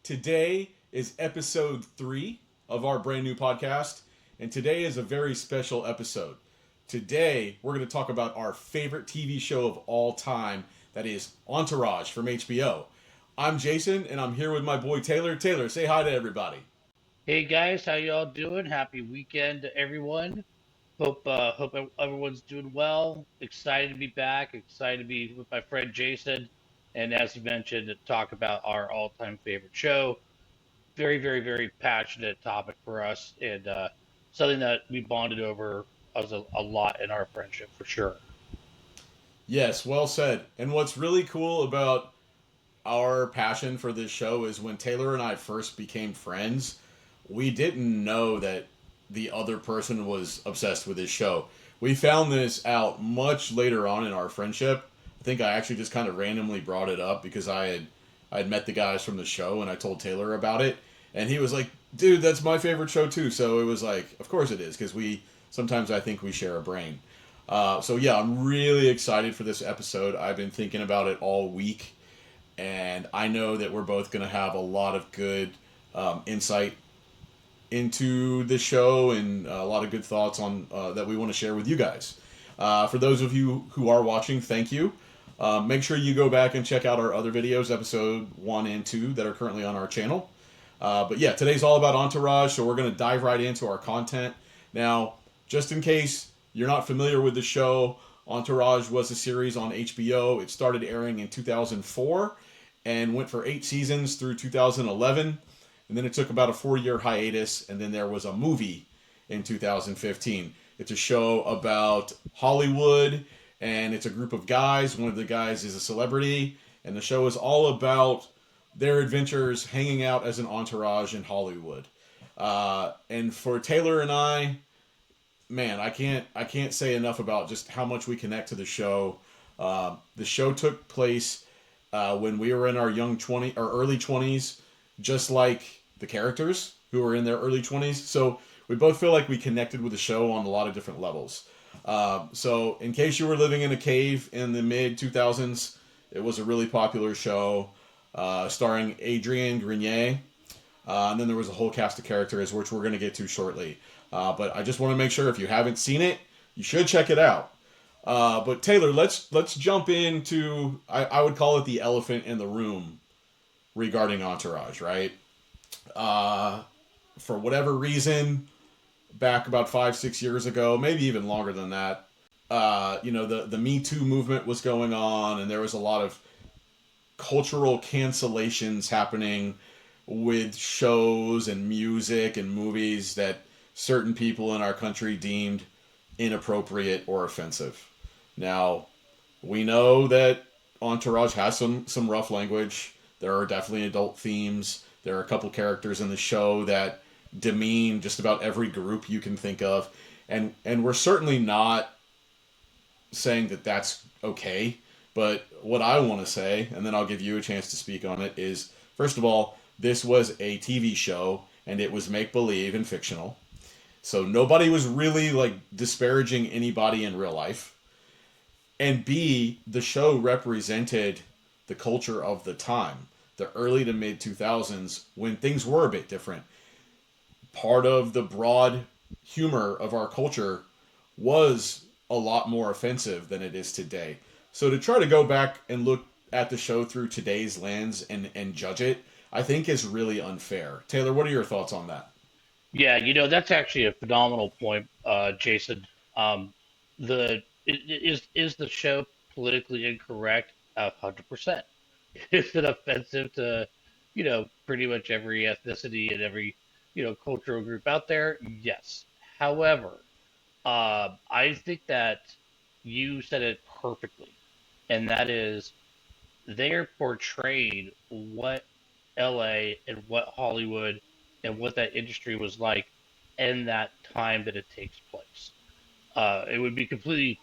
Today is episode 3 of our brand new podcast, and today is a very special episode. Today, we're going to talk about our favorite TV show of all time, that is Entourage from HBO. I'm Jason, and I'm here with my boy Taylor. Taylor, say hi to everybody. Hey guys, how y'all doing? Happy weekend to everyone. Hope everyone's doing well. Excited to be back. Excited to be with my friend Jason, and as you mentioned, to talk about our all-time favorite show. Very passionate topic for us, and something that we bonded over as a lot in our friendship for sure. Yes, well said. And what's really cool about our passion for this show is when Taylor and I first became friends, we didn't know that the other person was obsessed with this show. We found this out much later on in our friendship. I think I actually just kind of randomly brought it up because I had met the guys from the show and I told Taylor about it, and he was like, "Dude, that's my favorite show too." So it was like, of course it is, because we sometimes I think we share a brain. So yeah, I'm really excited for this episode. I've been thinking about it all week, and I know that we're both going to have a lot of good insight into the show and a lot of good thoughts on that we want to share with you guys. For those of you who are watching, thank you. Make sure you go back and check out our other videos, episode 1 and 2, that are currently on our channel. But yeah, today's all about Entourage, so we're going to dive right into our content. Now, just in case you're not familiar with the show, Entourage was a series on HBO. It started airing in 2004 and went for 8 seasons through 2011. And then it took about a 4 year hiatus, and then there was a movie in 2015. It's a show about Hollywood, and it's a group of guys. One of the guys is a celebrity, and the show is all about their adventures hanging out as an entourage in Hollywood. And for Taylor and I, man, I can't say enough about just how much we connect to the show. The show took place when we were in our young 20 or early 20s, just like the characters who were in their early 20s. So we both feel like we connected with the show on a lot of different levels. So in case you were living in a cave in the mid 2000s, it was a really popular show starring Adrienne Grenier. And then there was a whole cast of characters, which we're going to get to shortly. But I just want to make sure if you haven't seen it, you should check it out. But Taylor, let's jump into I would call it the elephant in the room regarding Entourage, right? Uh, for whatever reason, back about 5 6 years ago, maybe even longer than that, the Me Too movement was going on, and there was a lot of cultural cancellations happening with shows and music and movies that certain people in our country deemed inappropriate or offensive. Now, we know that Entourage has some rough language. There are definitely adult themes. There are a couple characters in the show that demean just about every group you can think of, and we're certainly not saying that that's okay. But what I want to say, and then I'll give you a chance to speak on it, is first of all, this was a TV show and it was make believe and fictional. So nobody was really like disparaging anybody in real life. And B, the show represented the culture of the time, the early to mid 2000s, when things were a bit different. Part of the broad humor of our culture was a lot more offensive than it is today. So to try to go back and look at the show through today's lens and judge it, I think is really unfair. Taylor, what are your thoughts on that? Yeah, that's actually a phenomenal point, Jason. Is the show politically incorrect? 100%. Is it offensive to, pretty much every ethnicity and every, cultural group out there? Yes. However, I think that you said it perfectly, and that is they're portrayed what LA and what Hollywood and what that industry was like in that time that it takes place. It would be completely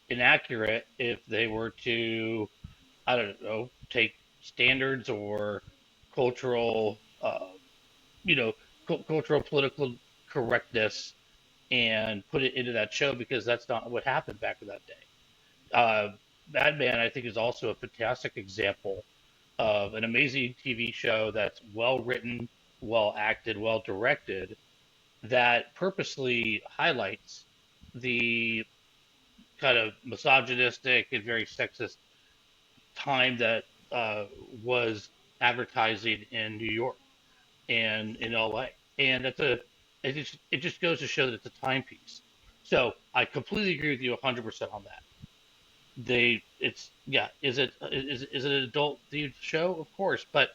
inaccurate if they were to, I don't know, take standards or cultural, you know, cultural political correctness and put it into that show because that's not what happened back in that day. Uh, Batman, I think, is also a fantastic example of an amazing TV show that's well written, well acted, well directed, that purposely highlights the kind of misogynistic and very sexist time that uh, was advertising in New York and in LA. And it just goes to show that it's a timepiece. So I completely agree with you 100% on that. It's yeah, is it an adult themed show? Of course, but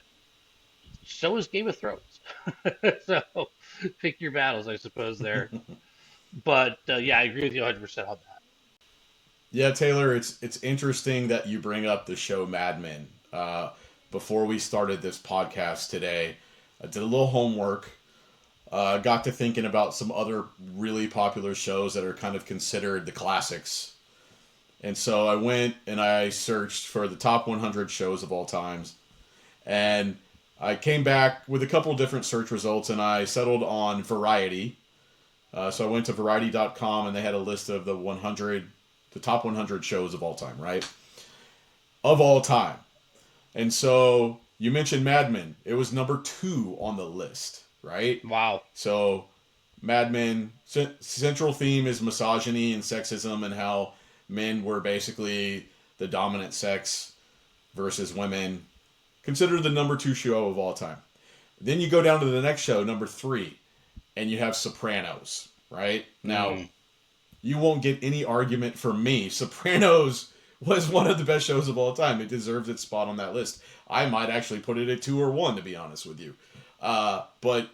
so is Game of Thrones. So pick your battles, I suppose there. But yeah, I agree with you 100% on that. Yeah, Taylor, it's interesting that you bring up the show Mad Men. Before we started this podcast today, I did a little homework. Got to thinking about some other really popular shows that are kind of considered the classics. And so I went and I searched for the top 100 shows of all times. And I came back with a couple different search results and I settled on Variety. So I went to variety.com and they had a list of the top 100 shows of all time, right? Of all time. And so you mentioned Mad Men. It was number 2 on the list, right? Wow. So Mad Men, central theme is misogyny and sexism and how men were basically the dominant sex versus women. Considered the number 2 show of all time. Then you go down to the next show, number 3, and you have Sopranos, right? Now, Mm. you won't get any argument from me. Sopranos was one of the best shows of all time. It deserves its spot on that list. I might actually put it at 2 or 1, to be honest with you. But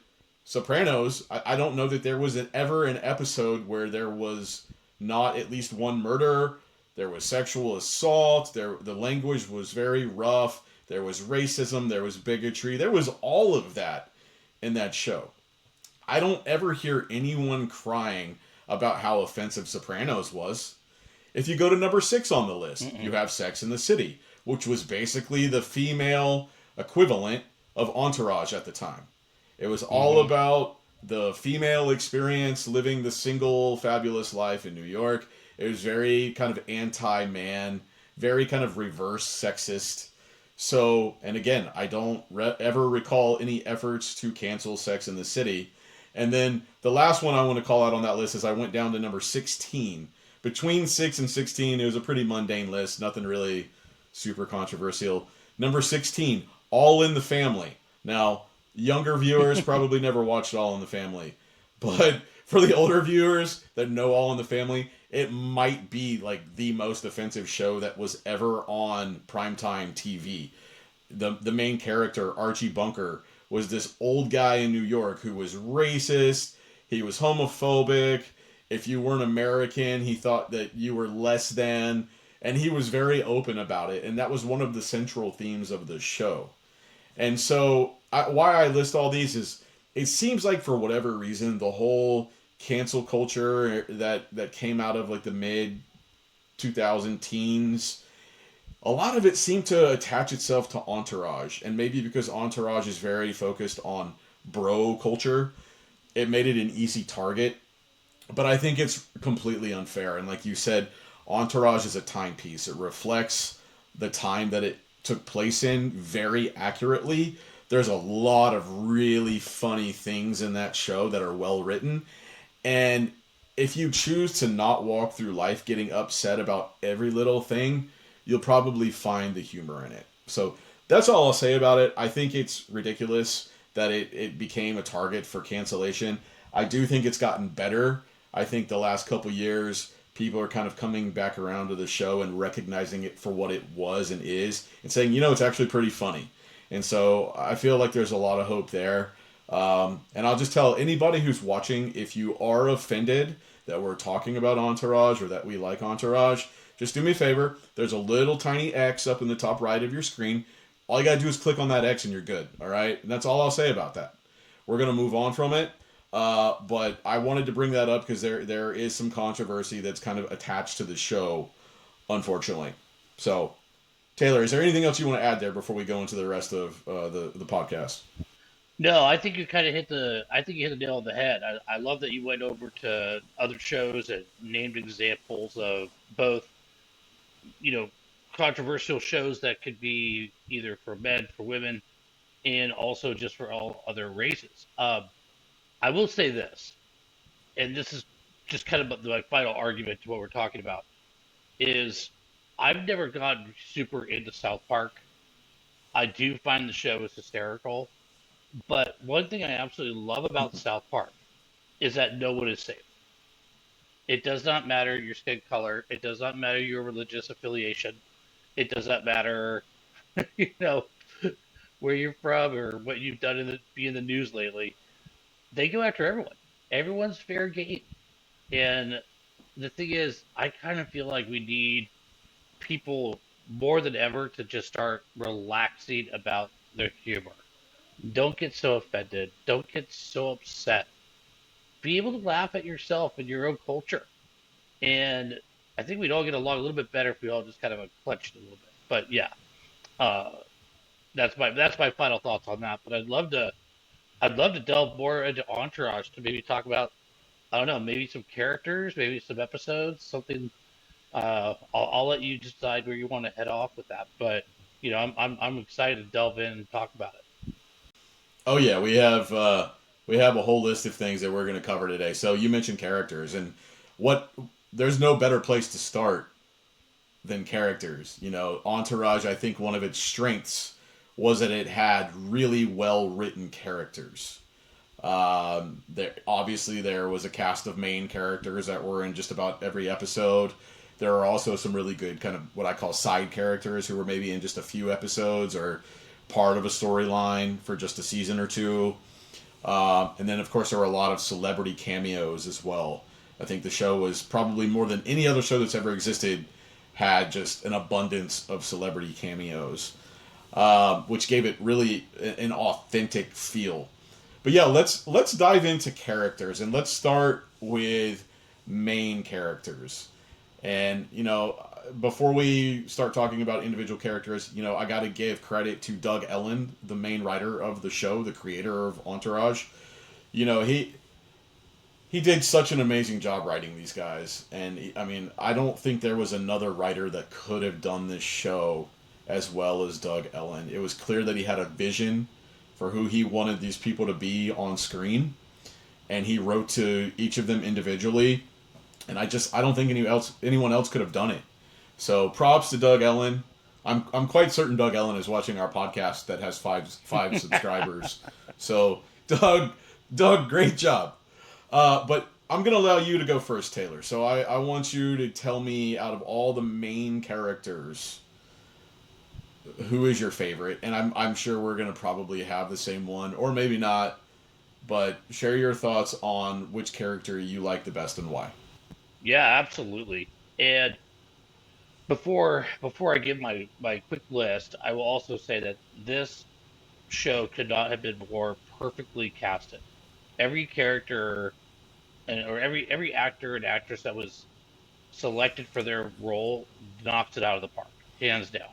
Sopranos, I don't know that there was ever an episode where there was not at least one murder. There was sexual assault. The language was very rough. There was racism. There was bigotry. There was all of that in that show. I don't ever hear anyone crying about how offensive Sopranos was. If you go to number 6 on the list, you Mm-mm. have Sex in the City, which was basically the female equivalent of Entourage at the time. It was all Mm-hmm. about the female experience living the single fabulous life in New York. It was very kind of anti man, very kind of reverse sexist. So, and again, I don't ever recall any efforts to cancel Sex in the City. And then the last one I want to call out on that list is I went down to number 16. Between 6 and 16, it was a pretty mundane list, nothing really super controversial. Number 16, All in the Family. Now, younger viewers probably never watched All in the Family, but for the older viewers that know All in the Family, it might be like the most offensive show that was ever on primetime TV. The main character, Archie Bunker, was this old guy in New York who was racist, he was homophobic. If you weren't American, he thought that you were less than, and he was very open about it, and that was one of the central themes of the show. And so, why I list all these is it seems like for whatever reason, the whole cancel culture that came out of like the mid 2000 teens, a lot of it seemed to attach itself to Entourage, and maybe because Entourage is very focused on bro culture, it made it an easy target. But I think it's completely unfair. And like you said, Entourage is a timepiece. It reflects the time that it took place in very accurately. There's a lot of really funny things in that show that are well written. And if you choose to not walk through life getting upset about every little thing, you'll probably find the humor in it. So that's all I'll say about it. I think it's ridiculous that it became a target for cancellation. I do think it's gotten better. I think the last couple years, people are kind of coming back around to the show and recognizing it for what it was and is, and saying, it's actually pretty funny. And so I feel like there's a lot of hope there. And I'll just tell anybody who's watching, if you are offended that we're talking about Entourage or that we like Entourage, just do me a favor. There's a little tiny X up in the top right of your screen. All you gotta do is click on that X and you're good. All right, and that's all I'll say about that. We're gonna move on from it. But I wanted to bring that up because there is some controversy that's kind of attached to the show, unfortunately. So, Taylor, is there anything else you want to add there before we go into the rest of the podcast? No, I think you kind of I think you hit the nail on the head. I love that you went over to other shows and named examples of both, you know, controversial shows that could be either for men, for women, and also just for all other races. I will say this, and this is just kind of my final argument to what we're talking about, is I've never gotten super into South Park. I do find the show is hysterical, but one thing I absolutely love about South Park is that no one is safe. It does not matter your skin color. It does not matter your religious affiliation. It does not matter, you know, where you're from or what you've done be in the news lately. They go after everyone. Everyone's fair game. And the thing is, I kind of feel like we need people more than ever to just start relaxing about their humor. Don't get so offended. Don't get so upset. Be able to laugh at yourself and your own culture. And I think we'd all get along a little bit better if we all just kind of clenched a little bit. But yeah, uh, that's my final thoughts on that. But I'd love to delve more into Entourage to maybe talk about, I don't know, maybe some characters, maybe some episodes, something. I'll let you decide where you want to head off with that. But I'm excited to delve in and talk about it. Oh yeah, we have a whole list of things that we're going to cover today. So you mentioned characters, and what there's no better place to start than characters. You know, Entourage, I think one of its strengths was that it had really well written characters. There was a cast of main characters that were in just about every episode. There are also some really good kind of what I call side characters who were maybe in just a few episodes or part of a storyline for just a season or two. And then, of course, there were a lot of celebrity cameos as well. I think the show was probably more than any other show that's ever existed had just an abundance of celebrity cameos, which gave it really an authentic feel. But yeah, let's dive into characters and let's start with main characters. And before we start talking about individual characters, I got to give credit to Doug Ellen, the main writer of the show, the creator of Entourage. You know, he did such an amazing job writing these guys, and I mean, I don't think there was another writer that could have done this show as well as Doug Ellen. It was clear that he had a vision for who he wanted these people to be on screen, and he wrote to each of them individually. And I don't think anyone else could have done it. So props to Doug Ellen. I'm quite certain Doug Ellen is watching our podcast that has five subscribers. So Doug, great job. But I'm gonna allow you to go first, Taylor. So I want you to tell me, out of all the main characters, who is your favorite? And I'm sure we're gonna probably have the same one, or maybe not. But share your thoughts on which character you like the best and why. Yeah, absolutely. And before I give my quick list, I will also say that this show could not have been more perfectly casted. Every character or every actor and actress that was selected for their role knocks it out of the park, hands down.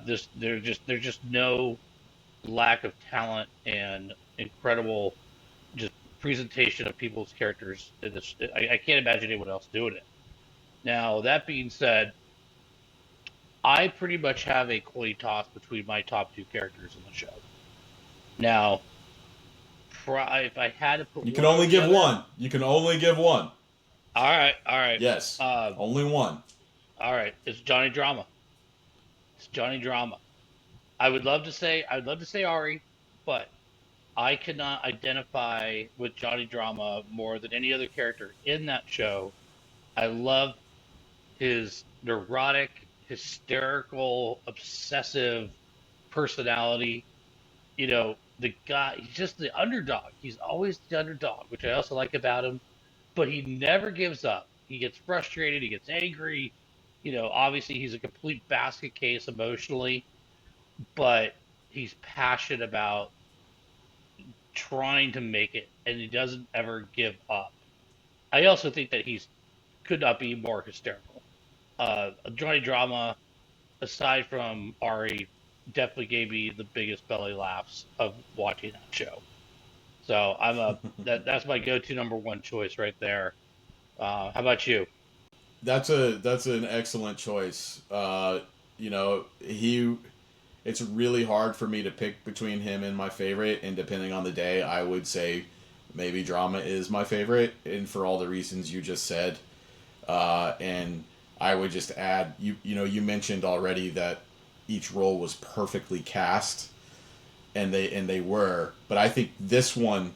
There's just no lack of talent and incredible just presentation of people's characters in this. I can't imagine anyone else doing it. Now that being said, I pretty much have a coin toss between my top two characters in the show. Now, if I had to put You can one over only the give other, one. You can only give one. all right, Yes, uh, only one. all right. It's Johnny Drama. It's Johnny Drama. I would love to say Ari, but I could not identify with Johnny Drama more than any other character in that show. I love his neurotic, hysterical, obsessive personality. The guy, he's just the underdog. He's always the underdog, which I also like about him. But he never gives up. He gets frustrated, he gets angry. Obviously, he's a complete basket case emotionally, but he's passionate about trying to make it, and he doesn't ever give up. I also think that he's could not be more hysterical. Johnny Drama, aside from Ari, definitely gave me the biggest belly laughs of watching that show. So that's my go-to number one choice right there. How about you? That's an excellent choice. it's really hard for me to pick between him and my favorite, and depending on the day, I would say maybe Drama is my favorite, and for all the reasons you just said. And I would just add, you mentioned already that each role was perfectly cast, and they were, but I think this one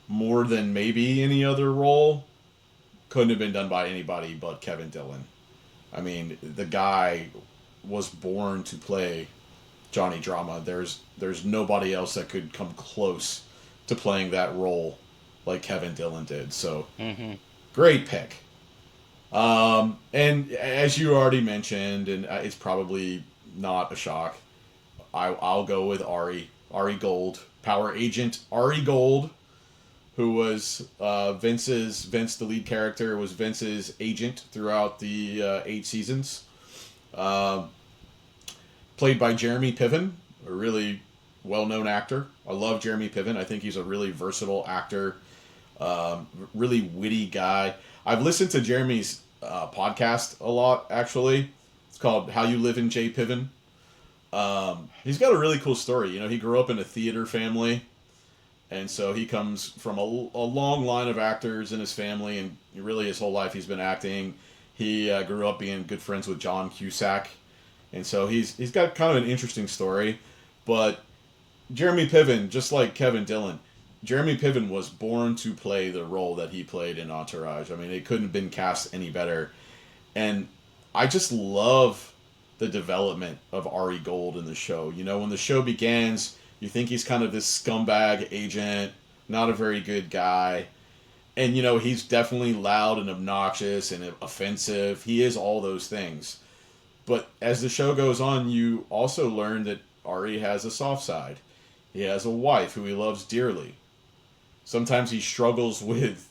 more than maybe any other role couldn't have been done by anybody but Kevin Dillon. I mean, the guy was born to play Johnny Drama. There's nobody else that could come close to playing that role like Kevin Dillon did. So Hmm. great pick. And as you already mentioned, and it's probably not a shock, I'll go with Ari Gold, Power Agent Ari Gold, who was Vince, the lead character, was Vince's agent throughout the 8 seasons. Uh, Played by Jeremy Piven, a really well-known actor. I love Jeremy Piven. I think he's a really versatile actor, really witty guy. I've listened to Jeremy's podcast a lot, actually. It's called How You Live in J. Piven. He's got a really cool story. He grew up in a theater family, and so he comes from a long line of actors in his family, and really his whole life he's been acting. He grew up being good friends with John Cusack, and so he's got kind of an interesting story. But Jeremy Piven, just like Kevin Dillon, Jeremy Piven was born to play the role that he played in Entourage. I mean, it couldn't have been cast any better. And I just love the development of Ari Gold in the show. When the show begins, you think he's kind of this scumbag agent, not a very good guy. And, he's definitely loud and obnoxious and offensive. He is all those things. But as the show goes on, you also learn that Ari has a soft side. He has a wife who he loves dearly. Sometimes he struggles with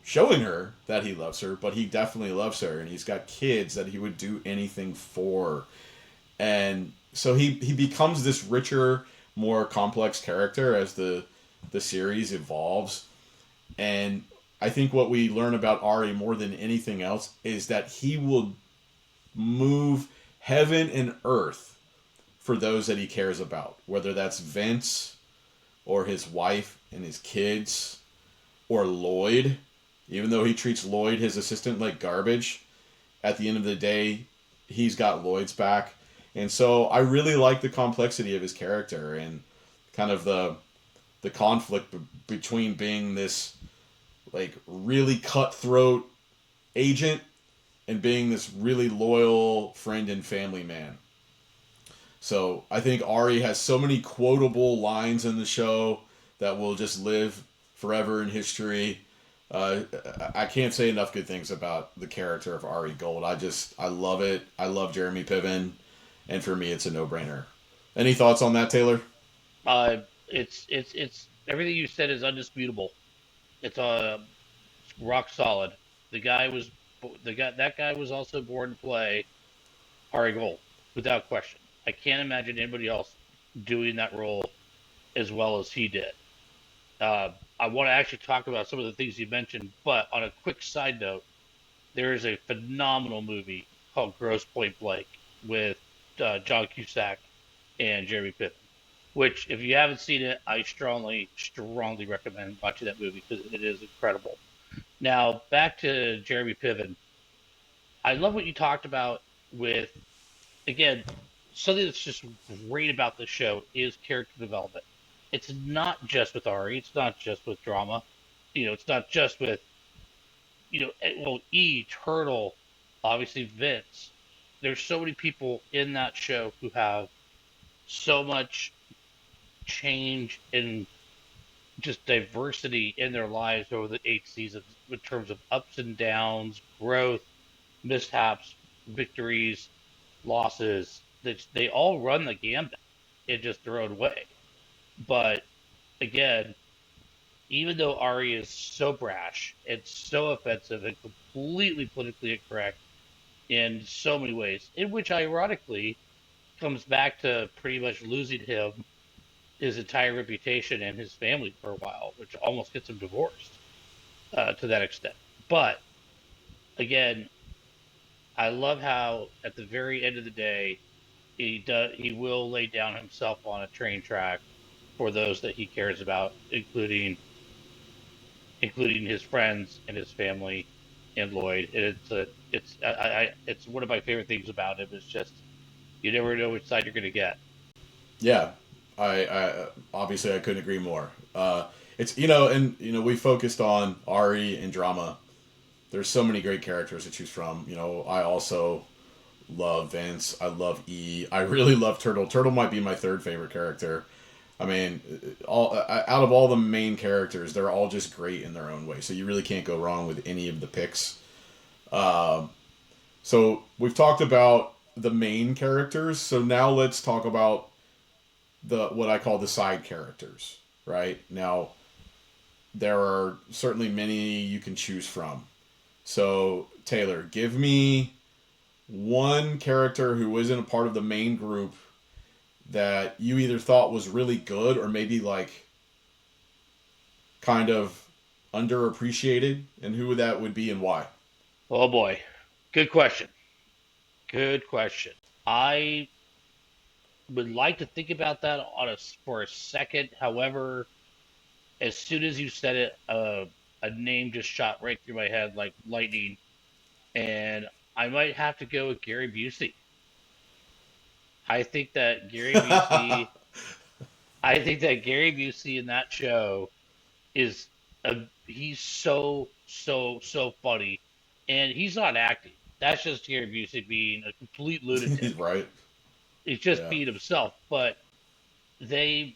showing her that he loves her, but he definitely loves her, and he's got kids that he would do anything for. And so he becomes this richer, more complex character as the series evolves. And I think what we learn about Ari more than anything else is that he will move heaven and earth for those that he cares about, whether that's Vince or his wife and his kids or Lloyd. Even though he treats Lloyd, his assistant, like garbage, at the end of the day, he's got Lloyd's back. And so I really like the complexity of his character and kind of the conflict between being this like really cutthroat agent and being this really loyal friend and family man. So I think Ari has so many quotable lines in the show that will just live forever in history. I can't say enough good things about the character of Ari Gold. I love it. I love Jeremy Piven, and for me, it's a no-brainer. Any thoughts on that, Taylor? It's everything you said is undisputable. It's rock solid. The guy was the guy that guy was also born to play Ari Gold without question. I can't imagine anybody else doing that role as well as he did. I want to actually talk about some of the things you mentioned, but on a quick side note, there is a phenomenal movie called Grosse Point Blank with John Cusack and Jeremy Piven. Which, if you haven't seen it, I strongly, strongly recommend watching that movie because it is incredible. Now, back to Jeremy Piven. I love what you talked about with, again, something that's just great about this show is character development. It's not just with Ari, it's not just with drama. It's not just with, well, E, Turtle, obviously Vince. There's so many people in that show who have so much change and just diversity in their lives over the 8 seasons in terms of ups and downs, growth, mishaps, victories, losses. They all run the gambit in just their own way. But again, even though Ari is so brash and so offensive and completely politically incorrect in so many ways, in which ironically comes back to pretty much losing his entire reputation and his family for a while, which almost gets him divorced to that extent. But again, I love how at the very end of the day, He will lay down himself on a train track for those that he cares about, including his friends and his family and Lloyd. And it's one of my favorite things about him is just you never know which side you're going to get. Yeah, I obviously I couldn't agree more. It's and we focused on Ari and drama. There's so many great characters to choose from. I also love Vince. I love E. I really love Turtle. Turtle might be my third favorite character. I mean, all out of all the main characters, they're all just great in their own way. So you really can't go wrong with any of the picks. So we've talked about the main characters. So now let's talk about the what I call the side characters. Right now, there are certainly many you can choose from. So Taylor, give me one character who isn't a part of the main group that you either thought was really good or maybe like kind of underappreciated, and who that would be and why. Oh boy, good question. Good question. I would like to think about that for a second. However, as soon as you said it, a name just shot right through my head like lightning, and I might have to go with Gary Busey. I think that Gary Busey, I think that Gary Busey in that show is he's so funny, and he's not acting. That's just Gary Busey being a complete lunatic. Right? He's just Yeah. being himself. But they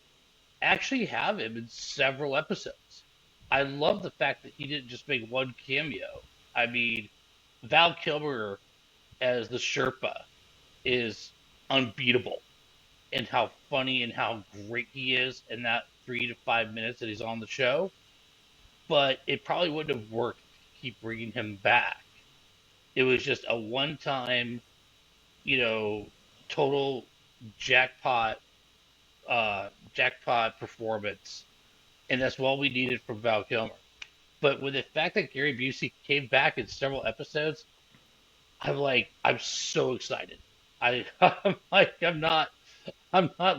actually have him in several episodes. I love the fact that he didn't just make one cameo. I mean, Val Kilmer as the Sherpa is unbeatable and how funny and how great he is in that 3 to 5 minutes that he's on the show. But it probably wouldn't have worked to keep bringing him back. It was just a one time, you know, total jackpot, jackpot performance. And that's what we needed from Val Kilmer. But with the fact that Gary Busey came back in several episodes, I'm so excited. I'm not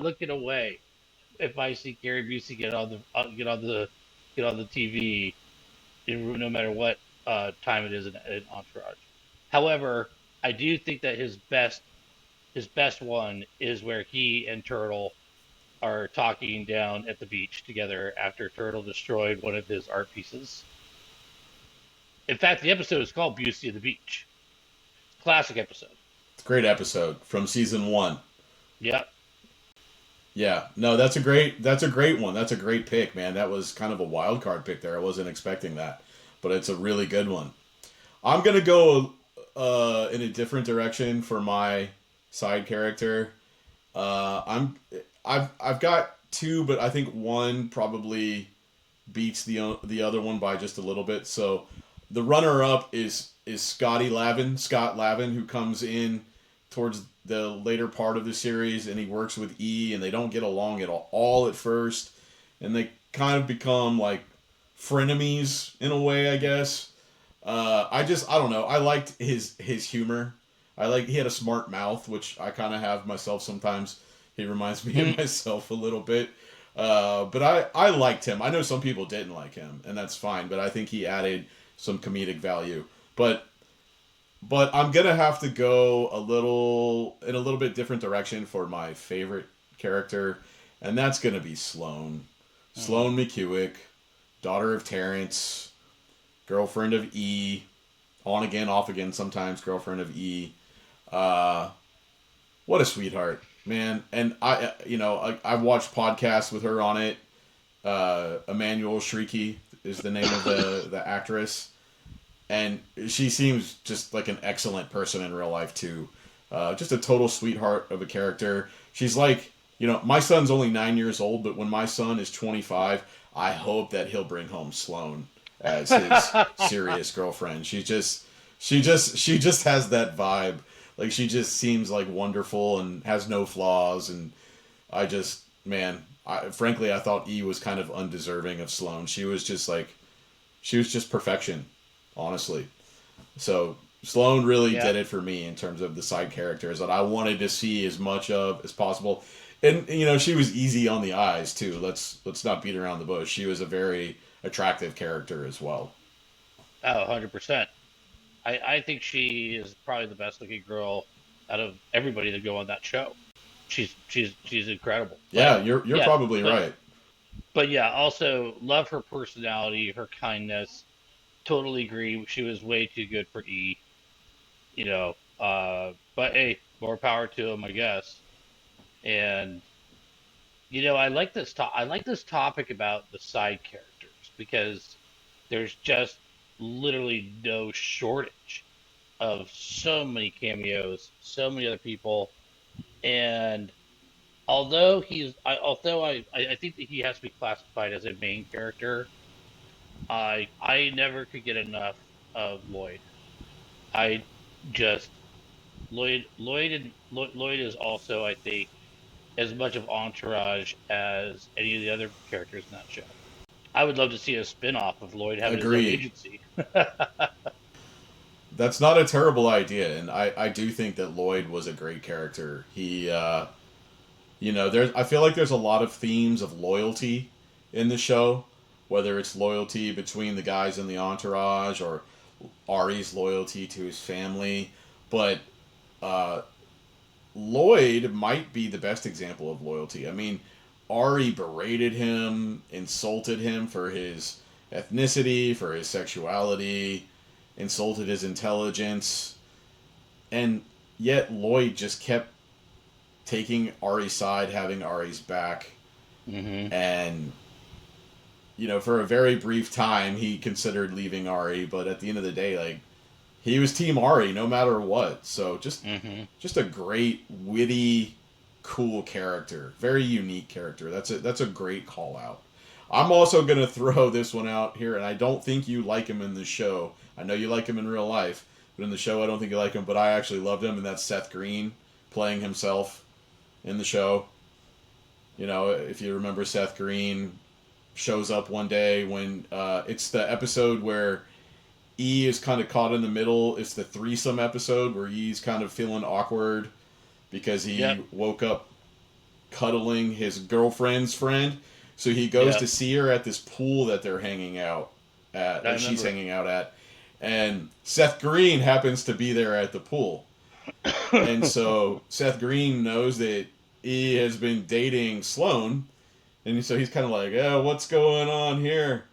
looking away if I see Gary Busey get on the TV, no matter what time it is in Entourage. However, I do think that his best one is where he and Turtle are talking down at the beach together after Turtle destroyed one of his art pieces. In fact, the episode is called Busey of the Beach. Classic episode. It's a great episode from season one. Yep. Yeah, no, that's a great one. That's a great pick, man. That was kind of a wild card pick there. I wasn't expecting that, but it's a really good one. I'm gonna go in a different direction for my side character. I've got two, but I think one probably beats the other one by just a little bit. So the runner up is Scott Lavin, who comes in towards the later part of the series, and he works with E, and they don't get along at all at first, and they kind of become like frenemies in a way, I guess. I don't know. I liked his humor. He had a smart mouth, which I kind of have myself sometimes. He reminds me of myself a little bit. But I liked him. I know some people didn't like him, and that's fine. But I think he added some comedic value. But I'm gonna have to go a little bit different direction for my favorite character, and that's gonna be Sloane. Mm-hmm. Sloane McHewick, daughter of Terrence, girlfriend of E, on again, off again sometimes, girlfriend of E. Uh, what a sweetheart, man! And I've watched podcasts with her on it. Emmanuel Shrieky is the name of the actress, and she seems just like an excellent person in real life too. Just a total sweetheart of a character. She's like, my son's only 9 years old, but when my son is 25, I hope that he'll bring home Sloane as his serious girlfriend. She just has that vibe. Like she just seems like wonderful and has no flaws. And I just, man, frankly, I thought E was kind of undeserving of Sloane. She was just perfection, honestly. So Sloane really Yeah. did it for me in terms of the side characters that I wanted to see as much of as possible. And she was easy on the eyes too. Let's not beat around the bush. She was a very attractive character as well. Oh, 100%. I think she is probably the best looking girl out of everybody that go on that show. She's incredible. Yeah, you're Yeah, probably but right. but yeah, also love her personality, her kindness. Totally agree. She was way too good for E. But hey, more power to him, I guess. And I like this topic about the side characters because there's just literally no shortage of so many cameos, so many other people, and although I think that he has to be classified as a main character, I never could get enough of Lloyd. I just Lloyd is also, I think, as much of Entourage as any of the other characters in that show. I would love to see a spin-off of Lloyd having his own Agreed. agency. That's not a terrible idea, and I do think that Lloyd was a great character. There's I feel like there's a lot of themes of loyalty in the show, whether it's loyalty between the guys in the entourage or Ari's loyalty to his family, but uh, Lloyd might be the best example of loyalty. I mean, Ari berated him, insulted him for his ethnicity, for his sexuality, insulted his intelligence, and yet Lloyd just kept taking Ari's side, having Ari's back, Hmm. and for a very brief time, he considered leaving Ari, but at the end of the day, like he was Team Ari no matter what. So Hmm. just a great, witty, cool character, very unique character. That's a great call out. I'm also gonna throw this one out here, and I don't think you like him in the show. I know you like him in real life, but in the show, I don't think you like him. But I actually loved him, and that's Seth Green playing himself in the show. If you remember, Seth Green shows up one day when it's the episode where E is kind of caught in the middle. It's the threesome episode where E's kind of feeling awkward because Yep. he woke up cuddling his girlfriend's friend. So he goes to Yep. see her at this pool that they're hanging out at, I that she's remember. hanging out at. And Seth Green happens to be there at the pool. And so Seth Green knows that E has been dating Sloane. And so he's kind of like, oh, what's going on here?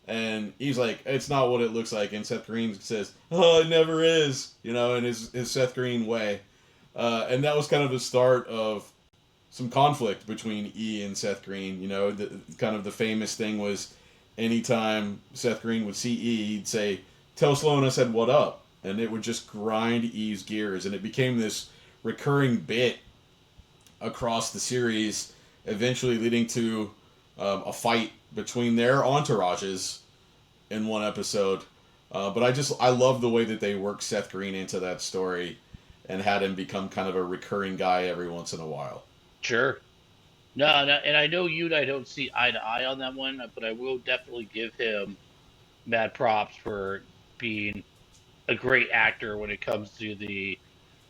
And he's like, it's not what it looks like. And Seth Green says, oh, it never is, in his Seth Green way. And that was kind of the start of some conflict between E and Seth Green. Kind of the famous thing was anytime Seth Green would see E, he'd say, tell Sloan I said what up. And it would just grind E's gears. And it became this recurring bit across the series, eventually leading to a fight between their entourages in one episode. But I love the way that they worked Seth Green into that story and had him become kind of a recurring guy every once in a while. Sure. No, no, and I know you and I don't see eye to eye on that one, but I will definitely give him mad props for being a great actor when it comes to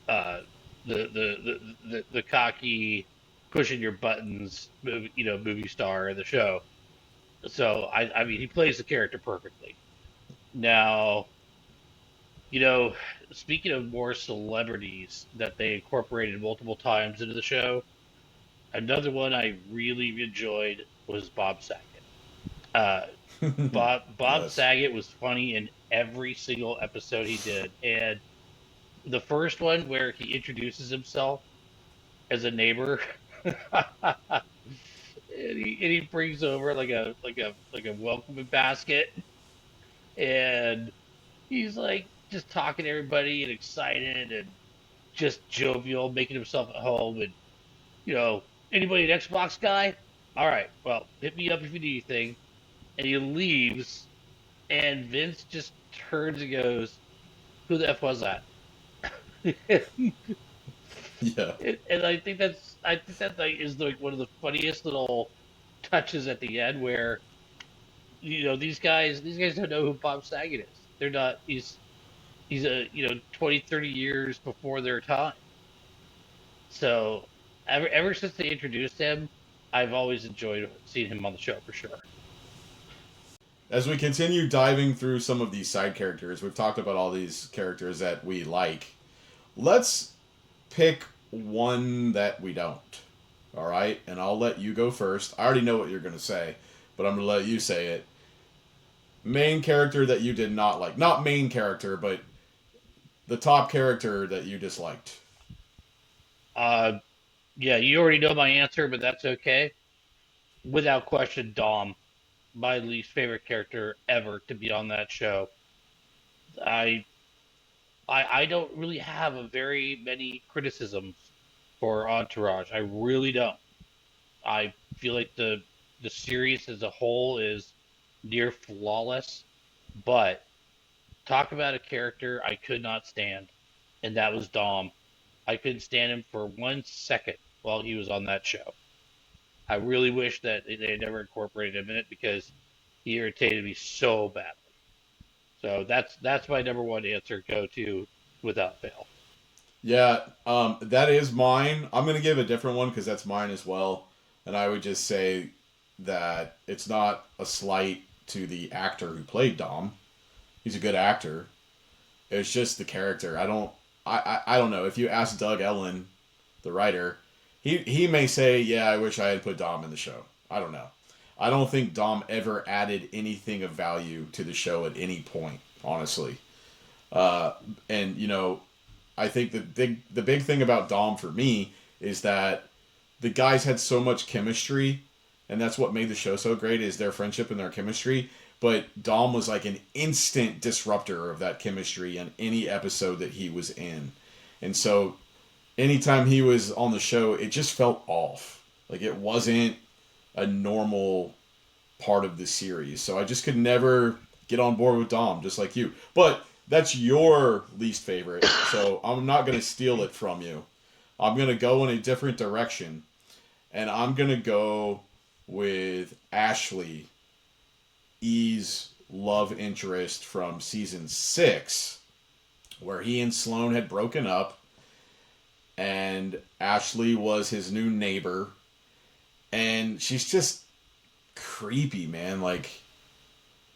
uh the cocky pushing your buttons movie star in the show. So I mean he plays the character perfectly. Now, you know, speaking of more celebrities that they incorporated multiple times into the show, another one I really enjoyed was Bob Saget. Uh, Bob Yes. Saget was funny in every single episode he did, and the first one where he introduces himself as a neighbor, and he brings over like a welcoming basket, and he's like just talking to everybody and excited and just jovial, making himself at home, and you know anybody an Xbox guy? All right, well hit me up if you need anything, and he leaves, and Vince just turns and goes, "Who the f was that?" Yeah. And I think that like is like one of the funniest little touches at the end where these guys don't know who Bob Saget is. They're not. He's a 20, 30 years before their time. So ever since they introduced him, I've always enjoyed seeing him on the show for sure. As we continue diving through some of these side characters, we've talked about all these characters that we like. Let's pick one that we don't. All right? And I'll let you go first. I already know what you're going to say, but I'm going to let you say it. Main character that you did not like. Not main character, but the top character that you disliked. Uh, yeah, you already know my answer, but that's okay. Without question, Dom, my least favorite character ever to be on that show. I I don't really have a very many criticisms for Entourage. I really don't. I feel like the series as a whole is near flawless, but talk about a character I could not stand, and that was Dom. I couldn't stand him for 1 second while he was on that show. I really wish that they had never incorporated him in it because he irritated me so badly. So that's my number one answer. Go to without fail. Yeah, that is mine. I'm going to give a different one because that's mine as well. And I would just say that it's not a slight to the actor who played Dom. He's a good actor. It's just the character. I don't know. If you ask Doug Ellen, the writer, he may say, "Yeah, I wish I had put Dom in the show." I don't know. I don't think Dom ever added anything of value to the show at any point, honestly. Uh, and I think the big thing about Dom for me is that the guys had so much chemistry, and that's what made the show so great is their friendship and their chemistry. But Dom was like an instant disruptor of that chemistry in any episode that he was in, and so anytime he was on the show, it just felt off. Like it wasn't a normal part of the series. So I just could never get on board with Dom, just like you. But that's your least favorite, so I'm not going to steal it from you. I'm going to go in a different direction, and I'm going to go with Ashley, E's love interest from season 6, where he and Sloane had broken up, and Ashley was his new neighbor, and she's just creepy, man. Like,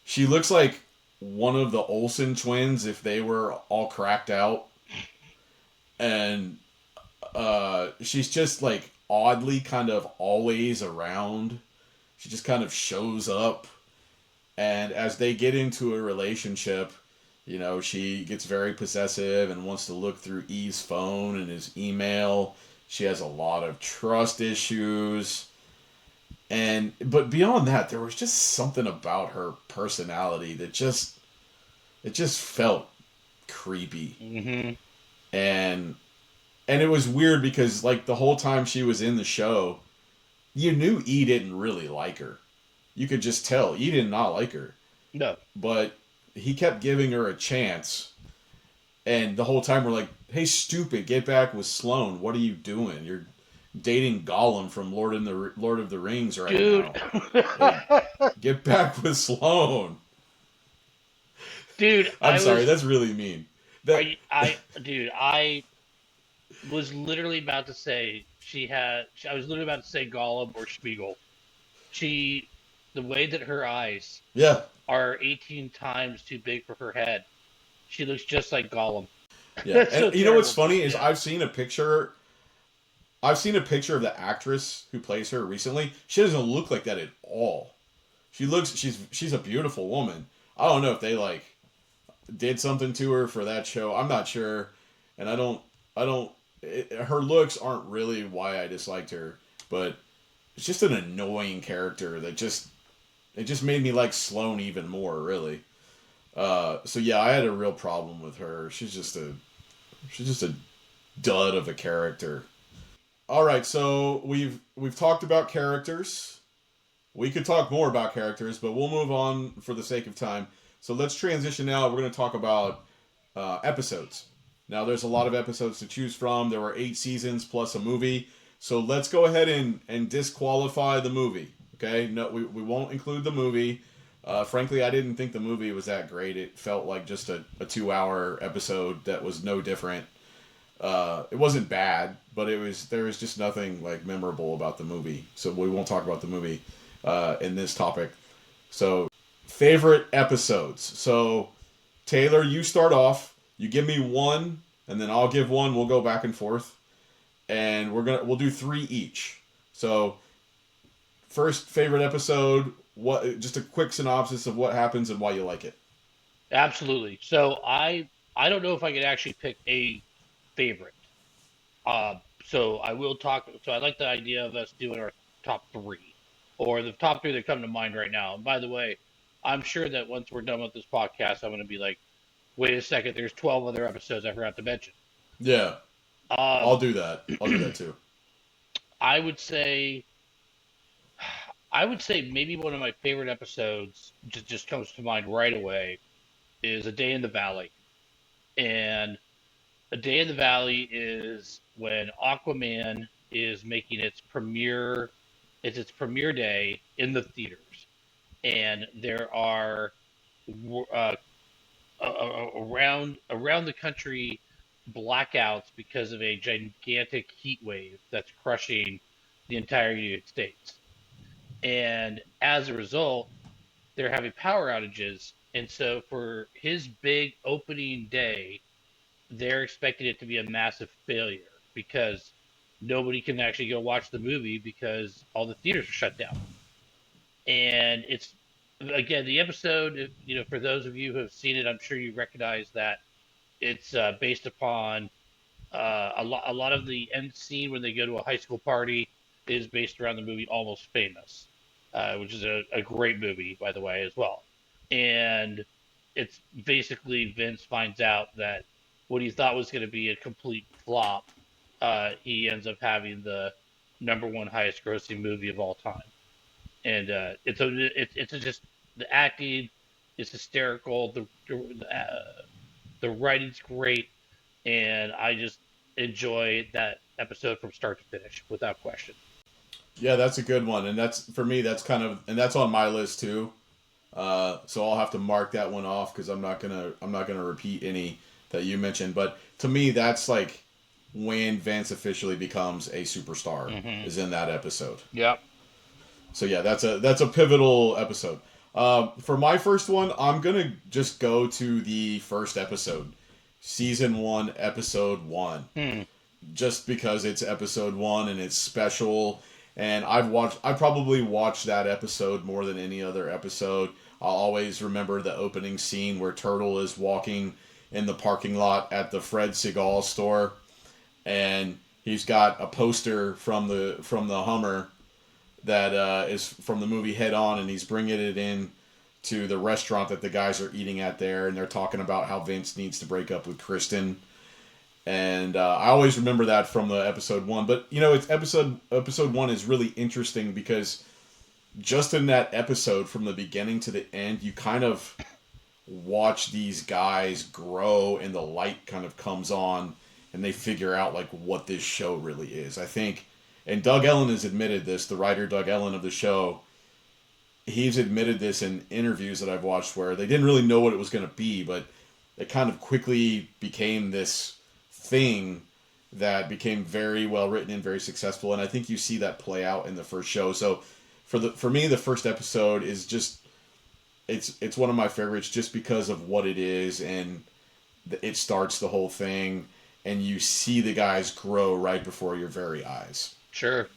she looks like one of the Olsen twins if they were all cracked out. And she's just like oddly kind of always around. She just kind of shows up. And as they get into a relationship, she gets very possessive and wants to look through E's phone and his email. She has a lot of trust issues. But beyond that, there was just something about her personality that just felt creepy. Hmm. And it was weird because like the whole time she was in the show, you knew E didn't really like her. You could just tell E did not like her. No, But he kept giving her a chance, and the whole time we're like, "Hey, stupid, get back with Sloane. What are you doing? You're dating Gollum from Lord of the Rings right dude, now. Like, get back with Sloane." dude, I'm sorry, that's really mean. That dude, I was literally about to say I was literally about to say Gollum or Spiegel. She, the way that her eyes yeah, are 18 times too big for her head, she looks just like Gollum. yeah. That's so And you know what's terrible, but funny is yeah. I've seen a picture of the actress who plays her recently. She doesn't look like that at all. She's a beautiful woman. I don't know if they like did something to her for that show. I'm not sure, and I don't. Her looks aren't really why I disliked her, but it's just an annoying character that just made me like Sloane even more. Really. So yeah, I had a real problem with her. She's just a dud of a character. All right, so we've talked about characters. We could talk more about characters, but we'll move on for the sake of time. So let's transition now. We're going to talk about episodes. Now, there's a lot of episodes to choose from. There were 8 seasons plus a movie. So let's go ahead and disqualify the movie. Okay? No, we won't include the movie. Frankly, I didn't think the movie was that great. It felt like just a 2 hour episode that was no different. It wasn't bad, but there was just nothing like memorable about the movie. So we won't talk about the movie in this topic. So favorite episodes. So Taylor, you start off. You give me one, and then I'll give one. We'll go back and forth, and we'll do three each. So first favorite episode. What? Just a quick synopsis of what happens and why you like it. Absolutely. So I don't know if I could actually pick a favorite. So I will talk. So I like the idea of us doing our top three, or the top three that come to mind right now. And by the way, I'm sure that once we're done with this podcast, I'm going to be like, wait a second, there's 12 other episodes I forgot to mention. Yeah, I'll Um, do that. I'll do that too. I would say, I would say maybe one of my favorite episodes just comes to mind right away is A Day in the Valley. And A Day in the Valley is when Aquaman is making its premiere day in the theaters, and there are uh, around the country blackouts because of a gigantic heat wave that's crushing the entire United States. And as a result, they're having power outages. And so for his big opening day, they're expecting it to be a massive failure because nobody can actually go watch the movie because all the theaters are shut down. And it's again the episode. For those of you who have seen it, I'm sure you recognize that it's based upon a lot of the end scene when they go to a high school party is based around the movie Almost Famous, which is a great movie, by the way, as well. And it's basically Vince finds out that what he thought was going to be a complete flop, he ends up having the number one highest grossing movie of all time. And it's just the acting is hysterical. The writing's great, and I just enjoy that episode from start to finish without question. Yeah, that's a good one, and that's for me. That's kind of and that's on my list too. So I'll have to mark that one off because I'm not gonna repeat any that you mentioned. But to me, that's like when Vance officially becomes a superstar Hmm. is in that episode. Yep. So yeah, that's a pivotal episode. For my first one, I'm gonna just go to the first episode, season one, episode one, Hmm. just because it's episode one and it's special. And I probably watched that episode more than any other episode. I'll always remember the opening scene where Turtle is walking in the parking lot at the Fred Segal store, and he's got a poster from the Hummer that is from the movie Head On, and he's bringing it in to the restaurant that the guys are eating at there, and they're talking about how Vince needs to break up with Kristen. And I always remember that from the episode one. But it's episode one is really interesting because just in that episode, from the beginning to the end, you kind of watch these guys grow, and the light kind of comes on, and they figure out like what this show really is. I think, and Doug Ellen has admitted this. The writer Doug Ellen of the show, he's admitted this in interviews that I've watched where they didn't really know what it was going to be, but it kind of quickly became this thing that became very well written and very successful. And I think you see that play out in the first show. So for me, the first episode is just it's one of my favorites just because of what it is, and it starts the whole thing, and you see the guys grow right before your very eyes. Sure.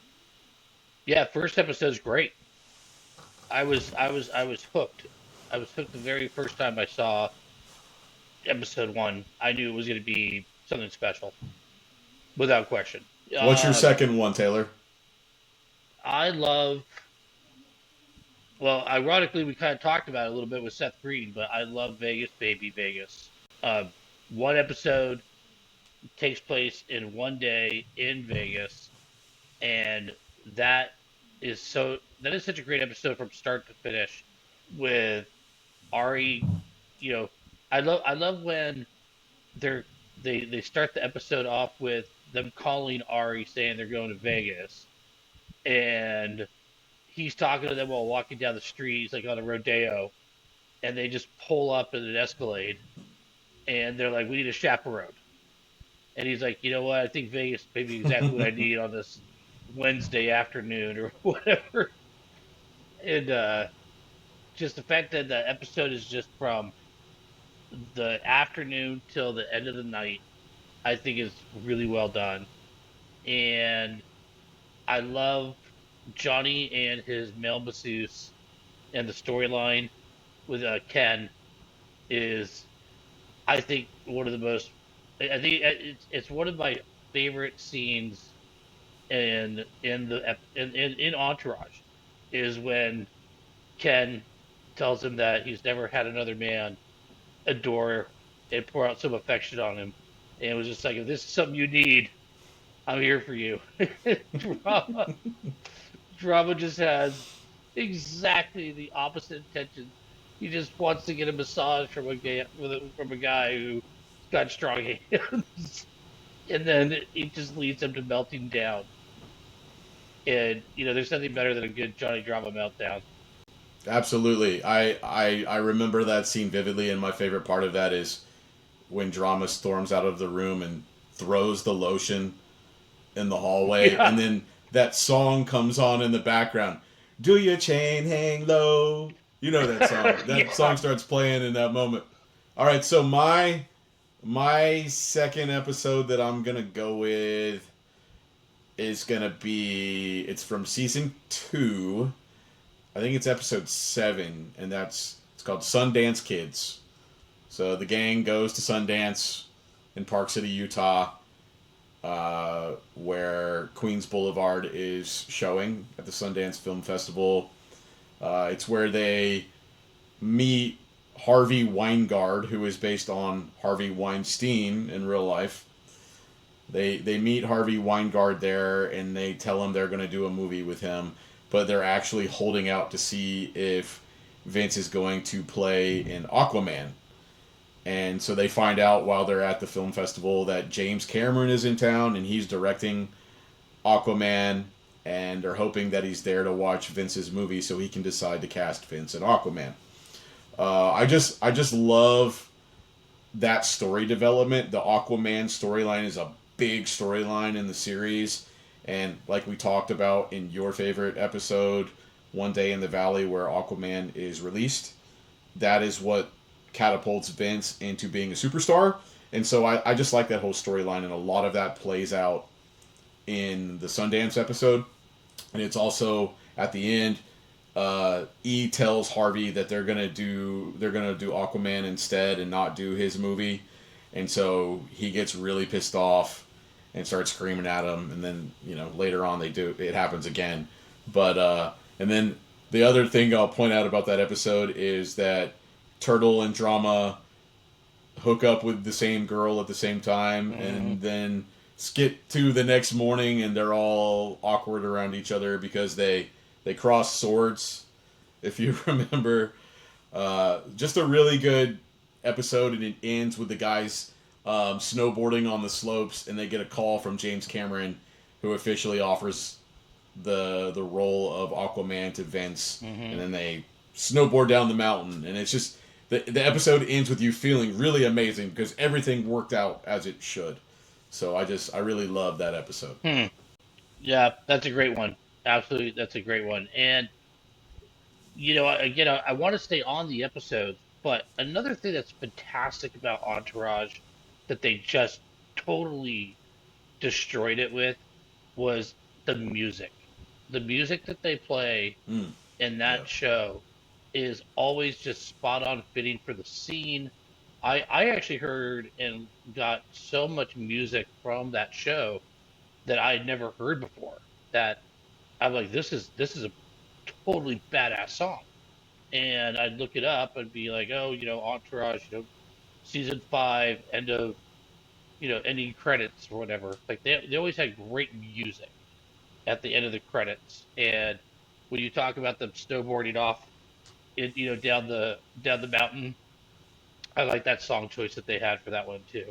Yeah, first episode's great. I was hooked. I was hooked the very first time I saw episode one. I knew it was going to be something special, without question. What's your Um, second one, Taylor? I love. Well, ironically, we kind of talked about it a little bit with Seth Green, but I love Vegas, baby, Vegas. One episode takes place in one day in Vegas, and that that is such a great episode from start to finish with Ari. You know, I love when they're they start the episode off with them calling Ari saying they're going to Vegas, and he's talking to them while walking down the street. He's like on a rodeo, and they just pull up in an Escalade, and they're like, "We need a chaperone." And he's like, "You know what? I think Vegas may be exactly what I need on this Wednesday afternoon or whatever." And just the fact that the episode is just from the afternoon till the end of the night, I think is really well done. And I love Johnny and his male masseuse, and the storyline with Ken is, I think, one of the most. I think it's one of my favorite scenes in Entourage, is when Ken tells him that he's never had another man adore and pour out some affection on him, and it was just like, if this is something you need, I'm here for you. drama, drama just has exactly the opposite intentions. He just wants to get a massage from from a guy who's got strong hands, and then it just leads him to melting down. And there's nothing better than a good Johnny Drama meltdown. Absolutely. I remember that scene vividly, and my favorite part of that is when Drama storms out of the room and throws the lotion in the hallway, Yeah, and then that song comes on in the background. Do your chain hang low? You know that song. That yeah. song starts playing in that moment. All right, so my second episode that I'm gonna go with is gonna be, it's from season 2. I think it's episode 7, and it's called Sundance Kids. So the gang goes to Sundance in Park City, Utah, where Queens Boulevard is showing at the Sundance Film Festival. It's where they meet Harvey Weingard, who is based on Harvey Weinstein in real life. They meet Harvey Weingard there, and they tell him they're going to do a movie with him, but they're actually holding out to see if Vince is going to play in Aquaman. And so they find out while they're at the film festival that James Cameron is in town and he's directing Aquaman, and they're hoping that he's there to watch Vince's movie so he can decide to cast Vince in Aquaman. I just love that story development. The Aquaman storyline is a big storyline in the series, and like we talked about in your favorite episode, One Day in the Valley, where Aquaman is released, that is what catapults Vince into being a superstar. And so I just like that whole storyline, and a lot of that plays out in the Sundance episode. And it's also at the end, E tells Harvey that they're gonna do Aquaman instead and not do his movie, and so he gets really pissed off and starts screaming at him. And then later on they do it happens again, but and then the other thing I'll point out about that episode is that Turtle and Drama hook up with the same girl at the same time, Mm-hmm. and then skip to the next morning, and they're all awkward around each other because they cross swords. If you remember, just a really good episode, and it ends with the guys snowboarding on the slopes, and they get a call from James Cameron, who officially offers the role of Aquaman to Vince, Mm-hmm. and then they snowboard down the mountain, and it's just the episode ends with you feeling really amazing because everything worked out as it should. So I really love that episode. Hmm. Yeah, that's a great one. Absolutely, that's a great one. And again, I want to stay on the episodes, but another thing that's fantastic about Entourage that they just totally destroyed it with was the music. The music that they play Mm, in yeah. that show is always just spot on fitting for the scene. I actually heard and got so much music from that show that I had never heard before. That I'm like, this is a totally badass song. And I'd look it up and be like, oh, Entourage, season 5, ending credits or whatever. Like they always had great music at the end of the credits. And when you talk about them snowboarding off, down the mountain, I like that song choice that they had for that one too.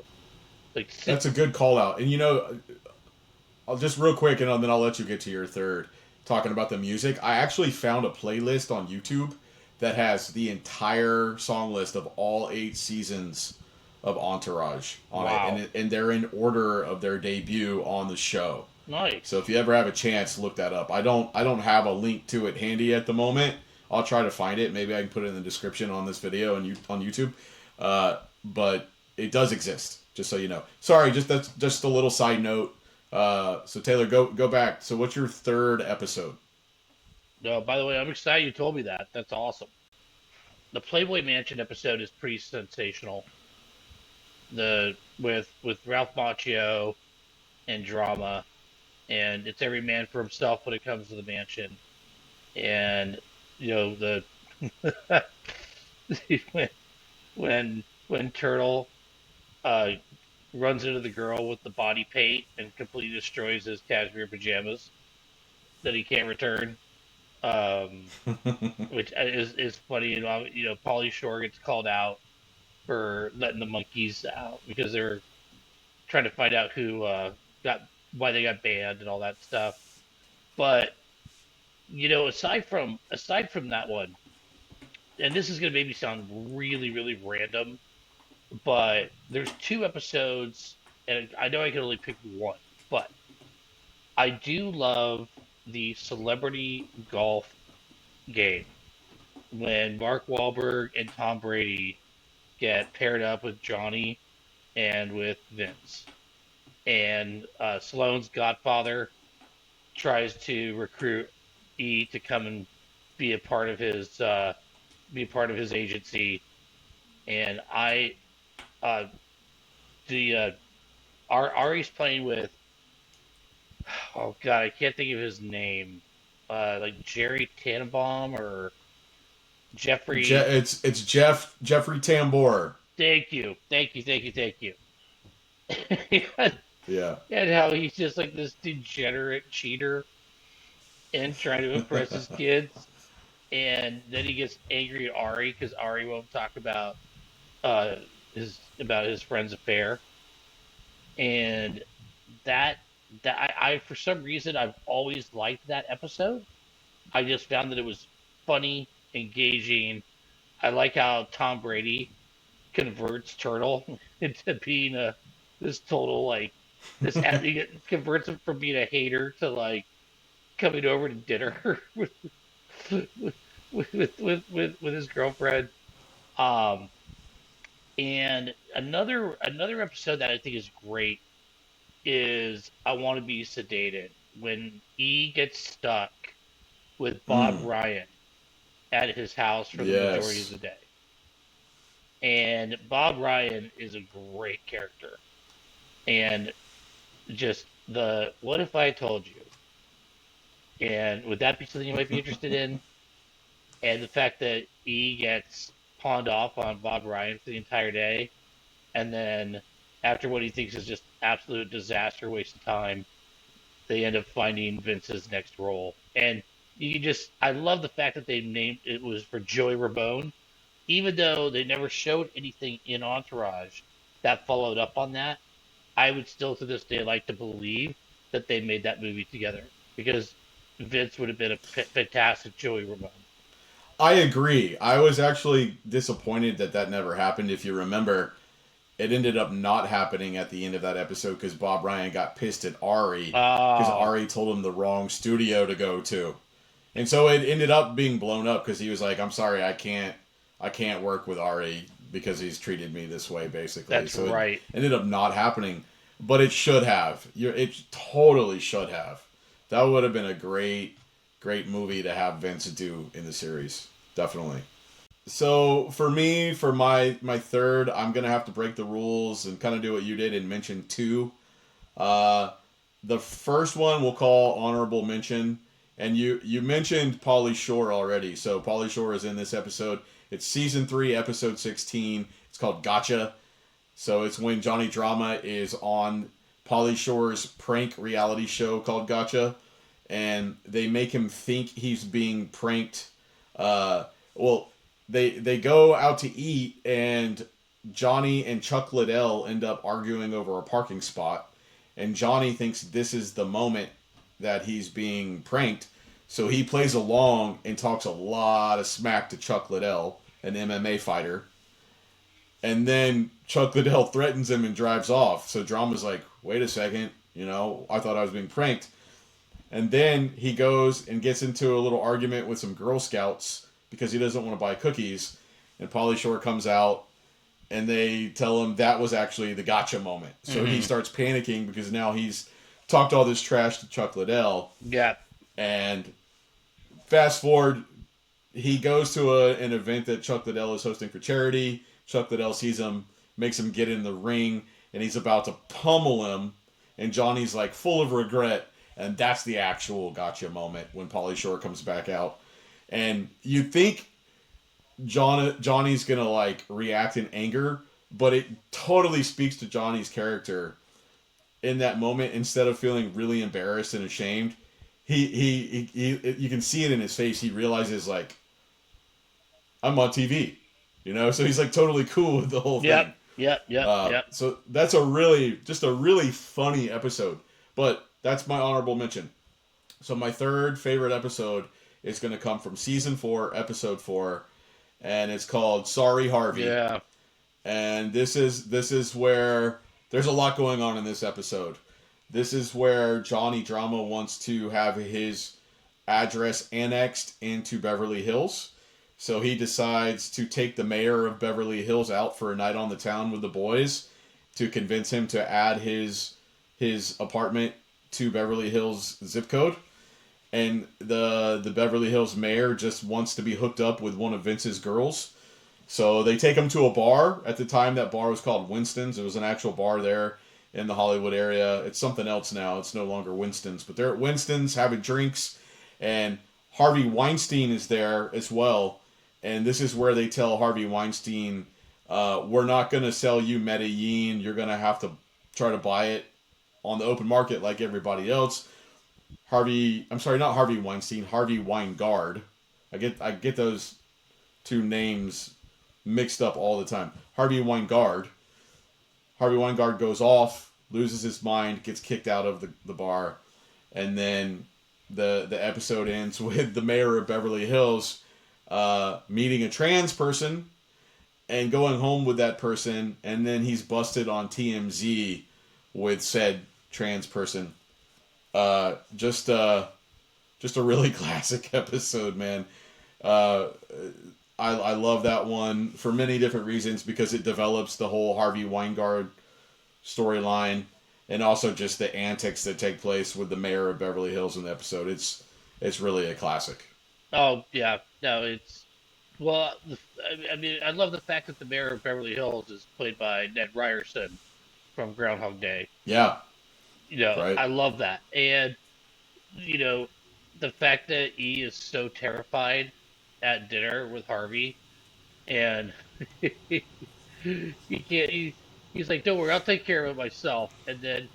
Like, That's a good call out. And I'll just real quick, and then I'll let you get to your third. talking about the music, I actually found a playlist on YouTube that has the entire song list of all 8 seasons of Entourage on it, Wow. and they're in order of their debut on the show. So Nice. if you ever have a chance, look that up. I don't have a link to it handy at the moment. I'll try to find it. Maybe I can put it in the description on this video on YouTube. But it does exist, just so you know. Sorry, that's just a little side note. So Taylor, go back. So what's your third episode? No, by the way, I'm excited you told me that. That's awesome. The Playboy Mansion episode is pretty sensational. The with Ralph Macchio and drama, and it's every man for himself when it comes to the mansion. And the when when Turtle uh, runs into the girl with the body paint and completely destroys his cashmere pajamas that he can't return, um, which is funny. Pauly Shore gets called out for letting the monkeys out because they're trying to find out who got why they got banned and all that stuff. But aside from that one, and this is gonna maybe sound really really random, but there's two episodes, and I know I can only pick one, but I do love the celebrity golf game when Mark Wahlberg and Tom Brady get paired up with Johnny and with Vince, and Sloane's godfather tries to recruit E to come and be a part of his agency, and uh, the Ari's playing with, oh god, I can't think of his name, like Jerry Tannenbaum or Jeffrey. It's Jeffrey Tambor. Thank you, thank you, thank you, thank you. Yeah. And how he's just like this degenerate cheater and trying to impress his kids, and then he gets angry at Ari because Ari won't talk uh about his friend's affair, and that I for some reason I've always liked that episode. I just found that it was funny, engaging. I like how Tom Brady converts Turtle into being a this total like this he converts him from being a hater to like coming over to dinner with his girlfriend. Um, and another episode that I think is great is I Want to Be Sedated when E gets stuck with Bob Mm. Ryan at his house for the majority of Yes. the day. And Bob Ryan is a great character. And just the what if I told you? And would that be something you might be interested in? And the fact that E gets pawned off on Bob Ryan for the entire day, and then after what he thinks is just absolute disaster, waste of time, they end up finding Vince's next role. And I love the fact that they named it was for Joey Ramone, even though they never showed anything in Entourage that followed up on that. I would still to this day like to believe that they made that movie together because Vince would have been a fantastic Joey Ramone. I agree. I was actually disappointed that that never happened. If you remember, it ended up not happening at the end of that episode because Bob Ryan got pissed at Ari because Oh, Ari told him the wrong studio to go to, and so it ended up being blown up because he was like, "I'm sorry, I can't work with Ari because he's treated me this way," basically. that's So it right. ended up not happening, but it should have. It totally should have. That would have been a great movie to have Vince do in the series. Definitely. So for me, for my third, I'm gonna have to break the rules and kind of do what you did and mention two. Uh, the first one we'll call honorable mention, and you mentioned Pauly Shore already. So Pauly Shore is in this episode. It's season 3, episode 16. It's called Gotcha. So it's when Johnny Drama is on Pauly Shore's prank reality show called Gotcha, and they make him think he's being pranked. Well, they go out to eat, and Johnny and Chuck Liddell end up arguing over a parking spot, and Johnny thinks this is the moment that he's being pranked. So he plays along and talks a lot of smack to Chuck Liddell, an MMA fighter. And then Chuck Liddell threatens him and drives off. So Drama's like, wait a second, I thought I was being pranked. And then he goes and gets into a little argument with some Girl Scouts because he doesn't want to buy cookies. And Pauly Shore comes out and they tell him that was actually the gotcha moment. So he starts panicking because now he's talked all this trash to Chuck Liddell. Yeah. And fast forward, he goes to an event that Chuck Liddell is hosting for charity. Chuck Liddell sees him, makes him get in the ring, and he's about to pummel him. And Johnny's like full of regret. And that's the actual gotcha moment when Pauly Shore comes back out. And you think Johnny's going to like react in anger, but it totally speaks to Johnny's character in that moment. Instead of feeling really embarrassed and ashamed, he you can see it in his face. He realizes like, I'm on TV, so he's like totally cool with the whole thing. Yep. So that's a really funny episode, but that's my honorable mention. So my third favorite episode is going to come from season 4, episode 4, and it's called Sorry Harvey. Yeah. And this is where there's a lot going on in this episode. This is where Johnny Drama wants to have his address annexed into Beverly Hills. So he decides to take the mayor of Beverly Hills out for a night on the town with the boys to convince him to add his apartment to Beverly Hills zip code. And the Beverly Hills mayor just wants to be hooked up with one of Vince's girls. So they take him to a bar. At the time, that bar was called Winston's. It was an actual bar there in the Hollywood area. It's something else now. It's no longer Winston's. But they're at Winston's having drinks. And Harvey Weinstein is there as well. And this is where they tell Harvey Weinstein, we're not going to sell you Medellin. You're going to have to try to buy it on the open market like everybody else. Not Harvey Weinstein, Harvey Weingard. I get those two names mixed up all the time. Harvey Weingard. Harvey Weingard goes off, loses his mind, gets kicked out of the bar, and then the episode ends with the mayor of Beverly Hills meeting a trans person and going home with that person, and then he's busted on TMZ with said trans person. Just a really classic episode, man. I love that one for many different reasons because it develops the whole Harvey Weingard storyline and also just the antics that take place with the mayor of Beverly Hills in the episode. It's really a classic. Oh yeah, no, it's well. I mean, I love the fact that the mayor of Beverly Hills is played by Ned Ryerson from Groundhog Day. Yeah, right. I love that, and you know, the fact that E is so terrified at dinner with Harvey, and he can't. He's like, "Don't worry, I'll take care of it myself." And then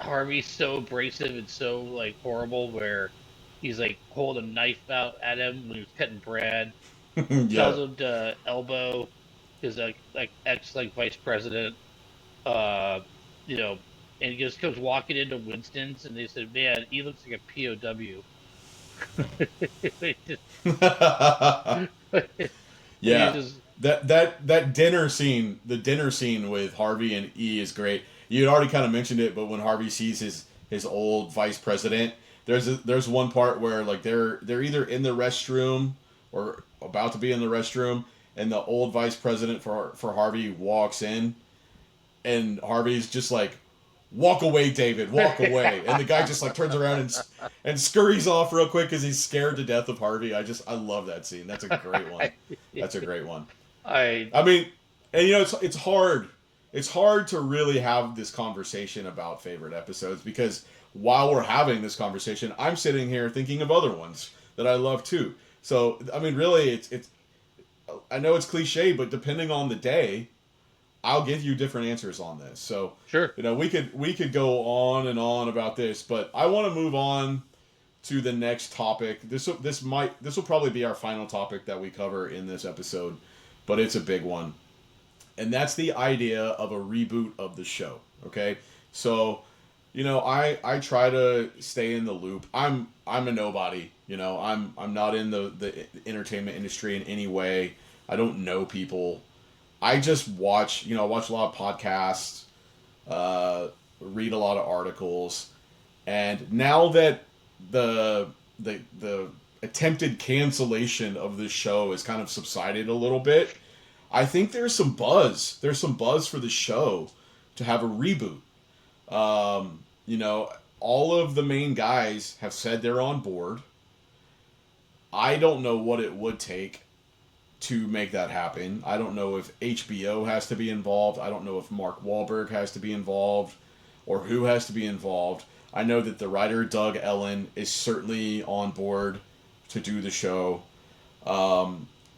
Harvey's so abrasive and so like horrible, where he's like holding a knife out at him when he was cutting bread. Yeah. Tells him to elbow his like ex like vice president. Uh, you know, and he just comes walking into Winston's, and they said, "Man, he looks like a POW." Yeah. Just, That dinner scene with Harvey and E is great. You had already kind of mentioned it, but when Harvey sees his old vice president, there's one part where like they're either in the restroom or about to be in the restroom, and the old vice president for Harvey walks in, and Harvey's just like, "Walk away, David, walk away," and the guy just like turns around and scurries off real quick because he's scared to death of Harvey. I love that scene. That's a great one. That's a great one. I mean, and it's hard. It's hard to really have this conversation about favorite episodes because while we're having this conversation, I'm sitting here thinking of other ones that I love too. So I mean, really, it's I know it's cliche, but depending on the day, I'll give you different answers on this. So sure. we could go on and on about this, but I want to move on to the next topic. This will probably be our final topic that we cover in this episode, but it's a big one. And that's the idea of a reboot of the show. Okay? So, I try to stay in the loop. I'm a nobody. I'm not in the entertainment industry in any way. I don't know people. I just watch. I watch a lot of podcasts, uh, read a lot of articles, and now that the attempted cancellation of this show has kind of subsided a little bit, I think there's some buzz. There's some buzz for the show to have a reboot. All of the main guys have said they're on board. I don't know what it would take to make that happen. I don't know if HBO has to be involved. I don't know if Mark Wahlberg has to be involved or who has to be involved. I know that the writer Doug Ellen is certainly on board to do the show.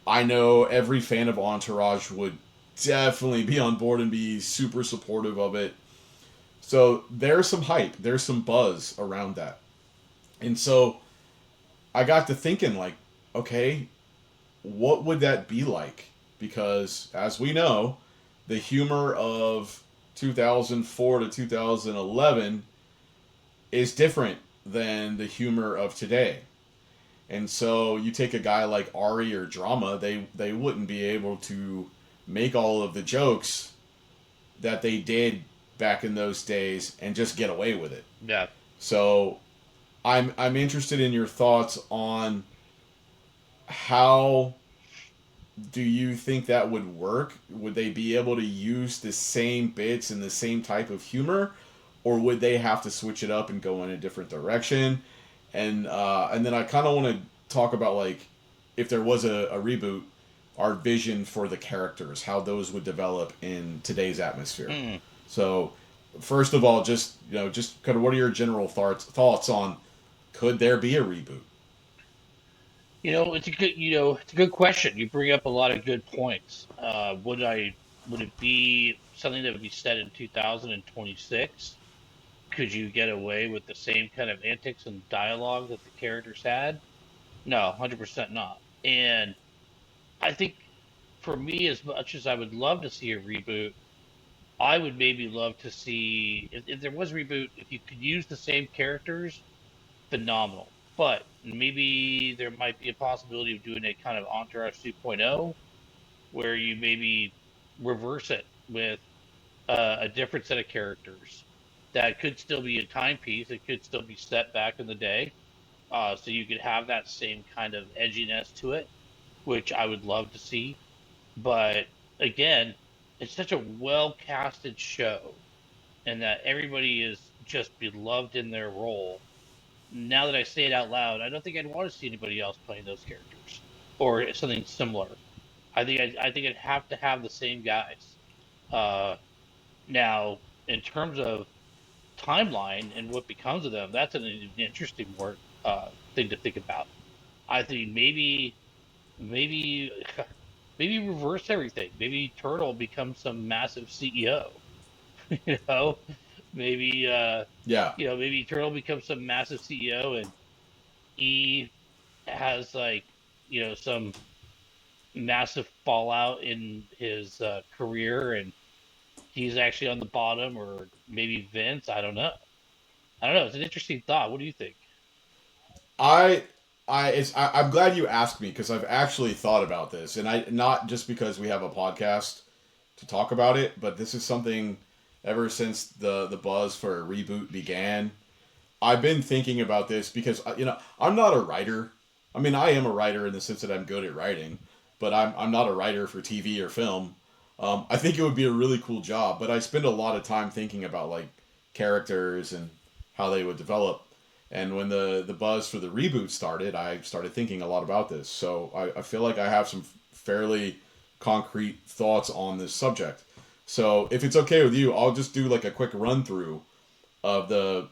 I know every fan of Entourage would definitely be on board and be super supportive of it. So there's some hype, there's some buzz around that. And so I got to thinking, like, okay, what would that be like? Because as we know, the humor of 2004 to 2011 is different than the humor of today. And so you take a guy like Ari or Drama, they wouldn't be able to make all of the jokes that they did back in those days and just get away with it. Yeah. So I'm interested in your thoughts on how do you think that would work? Would they be able to use the same bits and the same type of humor, or would they have to switch it up and go in a different direction? And then I kind of want to talk about, like, if there was a reboot, our vision for the characters, how those would develop in today's atmosphere. So first of all, just kind of what are your general thoughts on, could there be a reboot? It's a good question. You bring up a lot of good points. Would it be something that would be set in 2026? Could you get away with the same kind of antics and dialogue that the characters had? No, 100% not. And I think for me, as much as I would love to see a reboot, I would maybe love to see if there was a reboot, if you could use the same characters, phenomenal. But maybe there might be a possibility of doing a kind of Entourage 2.0 where you maybe reverse it with a different set of characters that could still be a timepiece. It could still be set back in the day. So you could have that same kind of edginess to it, which I would love to see. But again, it's such a well casted show and that everybody is just beloved in their role. Now that I say it out loud, I don't think I'd want to see anybody else playing those characters or something similar. I think I'd have to have the same guys. Uh, Now, in terms of timeline and what becomes of them, that's an interesting work thing to think about. I think maybe maybe reverse everything. Maybe Turtle becomes some massive CEO. You know, maybe Yeah. maybe Turtle becomes some massive CEO and E has like some massive fallout in his career and he's actually on the bottom, or maybe Vince. I don't know. I don't know. It's an interesting thought. What do you think? I I'm glad you asked me because I've actually thought about this, and I not just because we have a podcast to talk about it, but this is something ever since the buzz for a reboot began. I've been thinking about this because I'm not a writer. I mean, I am a writer in the sense that I'm good at writing, but I'm not a writer for TV or film. I think it would be a really cool job, but I spend a lot of time thinking about, like, characters and how they would develop. And when the buzz for the reboot started, I started thinking a lot about this. So I feel like I have some fairly concrete thoughts on this subject. So if it's okay with you, I'll just do like a quick run through of the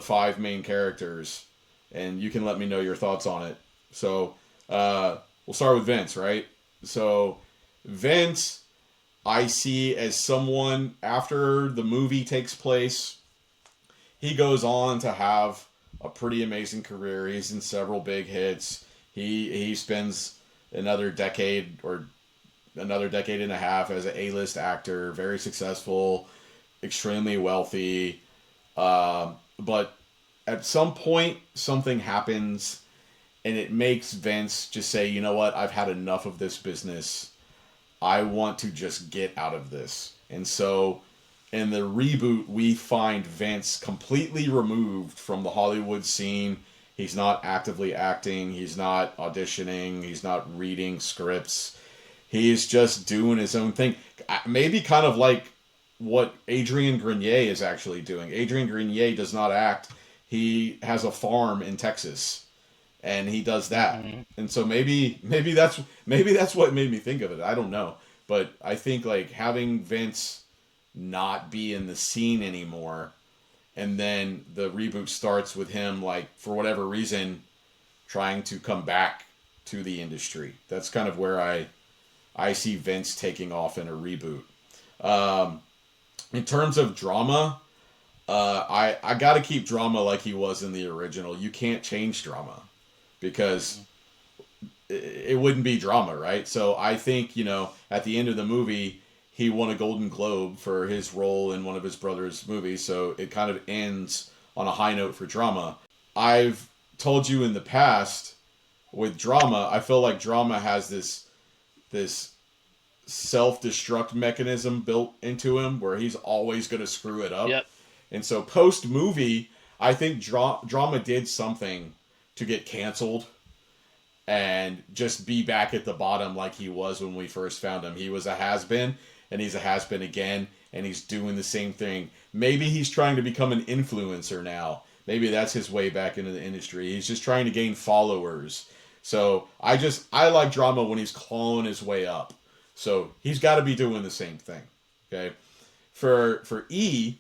five main characters, and you can let me know your thoughts on it. So we'll start with Vince, right? So Vince, I see as someone after the movie takes place, he goes on to have a pretty amazing career. He's in several big hits. He spends another decade or another decade and a half as an A-list actor, very successful, extremely wealthy. But at some point, something happens and it makes Vince just say, you know what, I've had enough of this business. I want to just get out of this. And so in the reboot, we find Vince completely removed from the Hollywood scene. He's not actively acting, he's not auditioning, he's not reading scripts. He's just doing his own thing. Maybe kind of like what Adrian Grenier is actually doing. Adrian Grenier does not act. He has a farm in Texas and he does that. Hmm. And so maybe that's what made me think of it. I don't know, but I think like having Vince not be in the scene anymore, and then the reboot starts with him like for whatever reason trying to come back to the industry. That's kind of where I see Vince taking off in a reboot. Um, in terms of drama, I got to keep drama like he was in the original. You can't change drama because it wouldn't be drama, right? So I think, at the end of the movie, he won a Golden Globe for his role in one of his brother's movies. So it kind of ends on a high note for drama. I've told you in the past with drama, I feel like drama has this self destruct mechanism built into him where he's always going to screw it up. Yep. And so post movie, I think drama did something to get canceled and just be back at the bottom like he was when we first found him. He was a has been, and he's a has been again, and he's doing the same thing. Maybe he's trying to become an influencer now. Maybe that's his way back into the industry. He's just trying to gain followers. So I like drama when he's clawing his way up. So he's got to be doing the same thing. Okay, for E,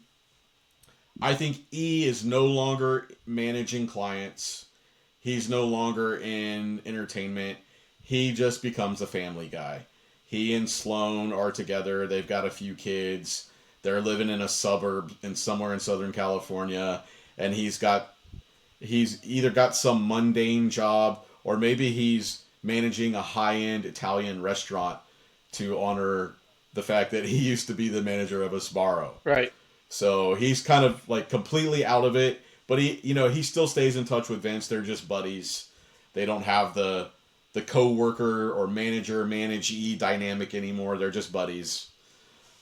I think E is no longer managing clients. He's no longer in entertainment. He just becomes a family guy. He and Sloane are together. They've got a few kids. They're living in a suburb in somewhere in Southern California, and he's either got some mundane job or maybe he's managing a high-end Italian restaurant to honor the fact that he used to be the manager of a Sbarro. Right. So he's kind of like completely out of it, but he still stays in touch with Vince. They're just buddies. They don't have the co-worker or manager managee dynamic anymore. They're just buddies.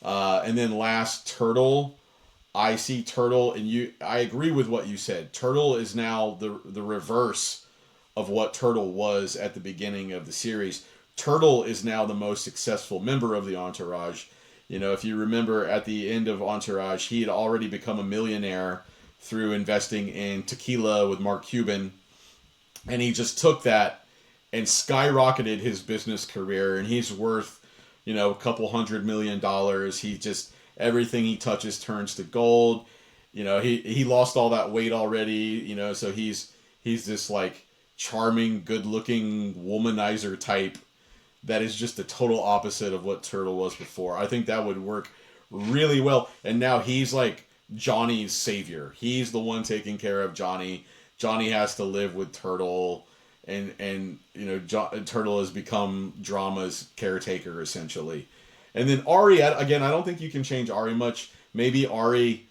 And then last, Turtle. I see Turtle, and I agree with what you said. Turtle is now the reverse of what Turtle was at the beginning of the series. Turtle is now the most successful member of the Entourage. If you remember at the end of Entourage, he had already become a millionaire through investing in tequila with Mark Cuban, and he just took that and skyrocketed his business career, and he's worth, a couple $100 million. He just everything he touches turns to gold. He lost all that weight already, so he's this like charming, good-looking womanizer type that is just the total opposite of what Turtle was before. I think that would work really well. And now he's like Johnny's savior. He's the one taking care of Johnny. Johnny has to live with Turtle, and Turtle has become Drama's caretaker essentially. And then Ari, again, I don't think you can change Ari much. Maybe Ari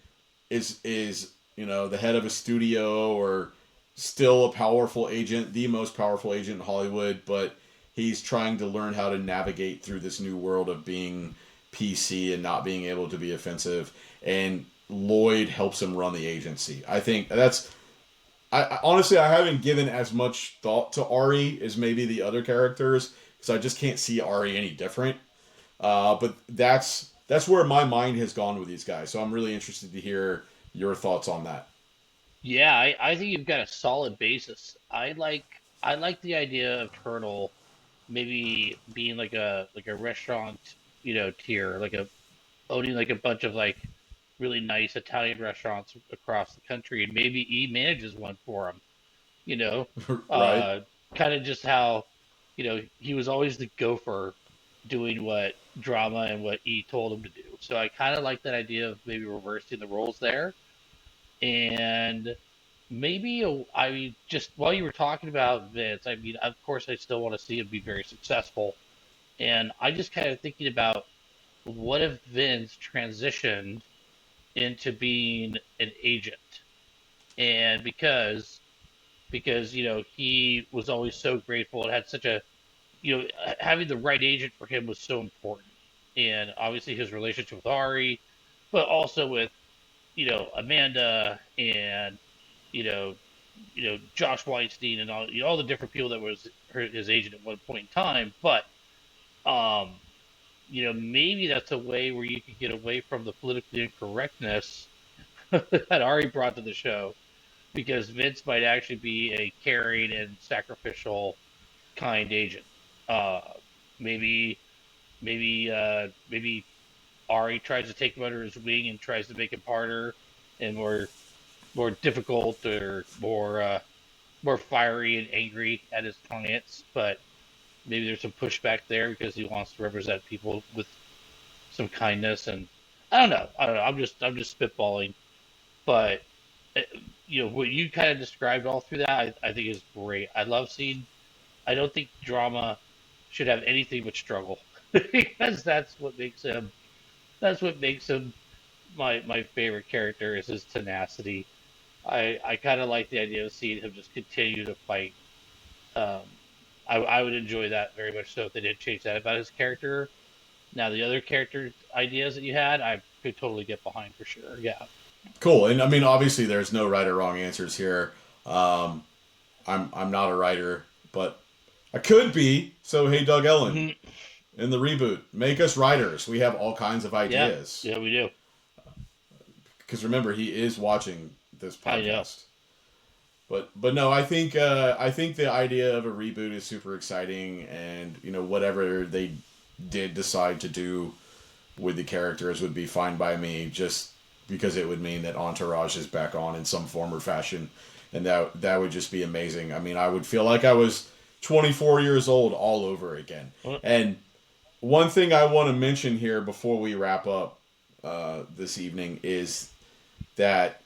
is the head of a studio or still a powerful agent, the most powerful agent in Hollywood, but he's trying to learn how to navigate through this new world of being PC and not being able to be offensive. And Lloyd helps him run the agency. I think that's. Honestly, I haven't given as much thought to Ari as maybe the other characters because I just can't see Ari any different. But that's where my mind has gone with these guys. So I'm really interested to hear your thoughts on that. Yeah, I think you've got a solid basis. I like the idea of Turtle maybe being like a restaurant, tier, like a owning like a bunch of like really nice Italian restaurants across the country, and maybe he manages one for him. You know, Right? uh, kind of just how, he was always the gopher doing what drama and what E told him to do. So I kind of like that idea of maybe reversing the roles there. And maybe, I mean, just while you were talking about Vince, I mean, of course, I still want to see him be very successful. And I just kind of thinking about what if Vince transitioned into being an agent. And because he was always so grateful and had such a having the right agent for him was so important. And obviously his relationship with Ari, but also with Amanda and you know Josh Weinstein and all the different people that was his agent at one point in time. But um, maybe that's a way where you could get away from the politically incorrectness that Ari brought to the show, because Vince might actually be a caring and sacrificial kind agent. Uh, maybe maybe Ari tries to take him under his wing and tries to make him harder and more difficult, or more fiery and angry at his clients. But maybe there's some pushback there because he wants to represent people with some kindness. And I don't know. I'm just spitballing. But uh, what you kind of described all through that, I think is great. I love seeing. I don't think drama should have anything but struggle because that's what makes him my favorite character, is his tenacity. I kind of like the idea of seeing him just continue to fight. Um, I would enjoy that very much so if they did change that about his character. Now the other character ideas that you had, I could totally get behind for sure. Yeah. Cool. And I mean, obviously, there's no right or wrong answers here. Um, I'm not a writer, but I could be. So hey, Doug Ellen, Hmm. in the reboot, make us writers. We have all kinds of Yeah. ideas. Yeah, we do. Because remember, he is watching this I know. podcast. But no, I think the idea of a reboot is super exciting, and whatever they did decide to do with the characters would be fine by me. Just because it would mean that Entourage is back on in some form or fashion, and that would just be amazing. I mean, I would feel like I was 24 years old all over again. Well, And one thing I want to mention here before we wrap up this evening is that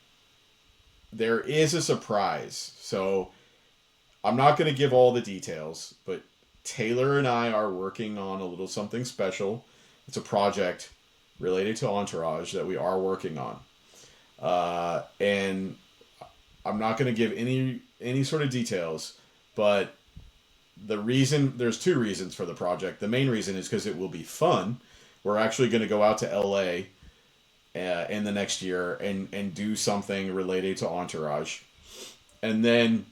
there is a surprise. So I'm not going to give all the details, but Taylor and I are working on a little something special. It's a project related to Entourage that we are working on. And I'm not going to give any sort of details, but there's two reasons for the project. The main reason is because it will be fun. We're actually going to go out to LA in the next year and do something related to Entourage. And then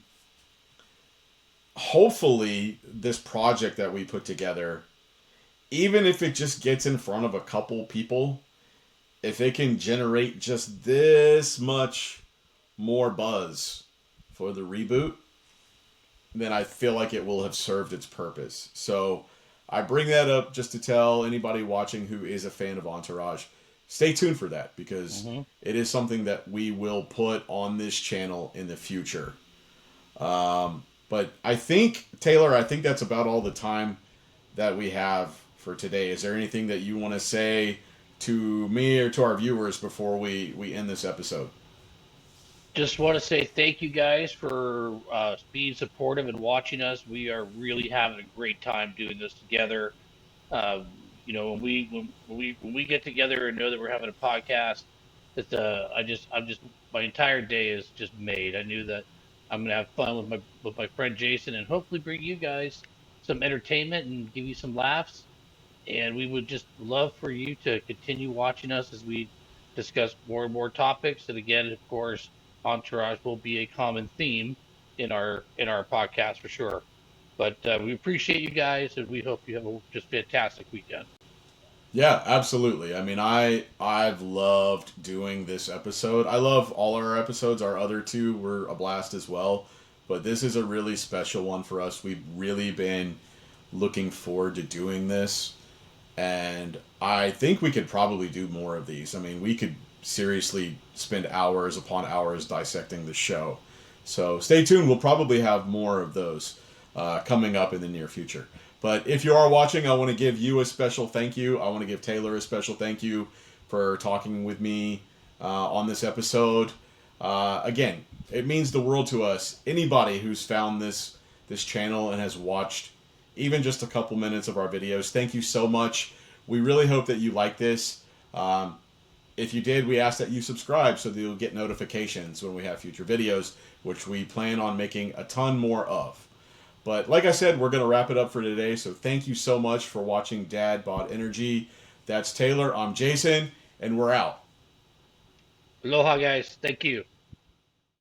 hopefully this project that we put together, even if it just gets in front of a couple people, if it can generate just this much more buzz for the reboot, then I feel like it will have served its purpose. So I bring that up just to tell anybody watching who is a fan of Entourage, stay tuned for that, because hmm it is something that we will put on this channel in the future. But I think that's about all the time that we have for today. Is there anything that you want to say to me or to our viewers before we end this episode? Just want to say thank you guys for being supportive and watching us. We are really having a great time doing this together. Uh, when we get together and know that we're having a podcast, that I'm just my entire day is just made. I knew that I'm gonna have fun with my friend Jason, and hopefully bring you guys some entertainment and give you some laughs. And we would just love for you to continue watching us as we discuss more and more topics. And again, of course, Entourage will be a common theme in our podcast for sure. But we appreciate you guys, and we hope you have a just fantastic weekend. Yeah, absolutely. I mean, I've loved doing this episode. I love all our episodes. Our other two were a blast as well, but this is a really special one for us. We've really been looking forward to doing this, and I think we could probably do more of these. I mean, we could seriously spend hours upon hours dissecting the show. So stay tuned. We'll probably have more of those coming up in the near future. But if you are watching, I want to give you a special thank you. I want to give Taylor a special thank you for talking with me on this episode. Again, it means the world to us. Anybody who's found this channel and has watched even just a couple minutes of our videos, thank you so much. We really hope that you like this. If you did, we ask that you subscribe so that you'll get notifications when we have future videos, which we plan on making a ton more of. But like I said, we're going to wrap it up for today. So thank you so much for watching Dad Bod Energy. That's Taylor. I'm Jason, and we're out. Aloha, guys. Thank you.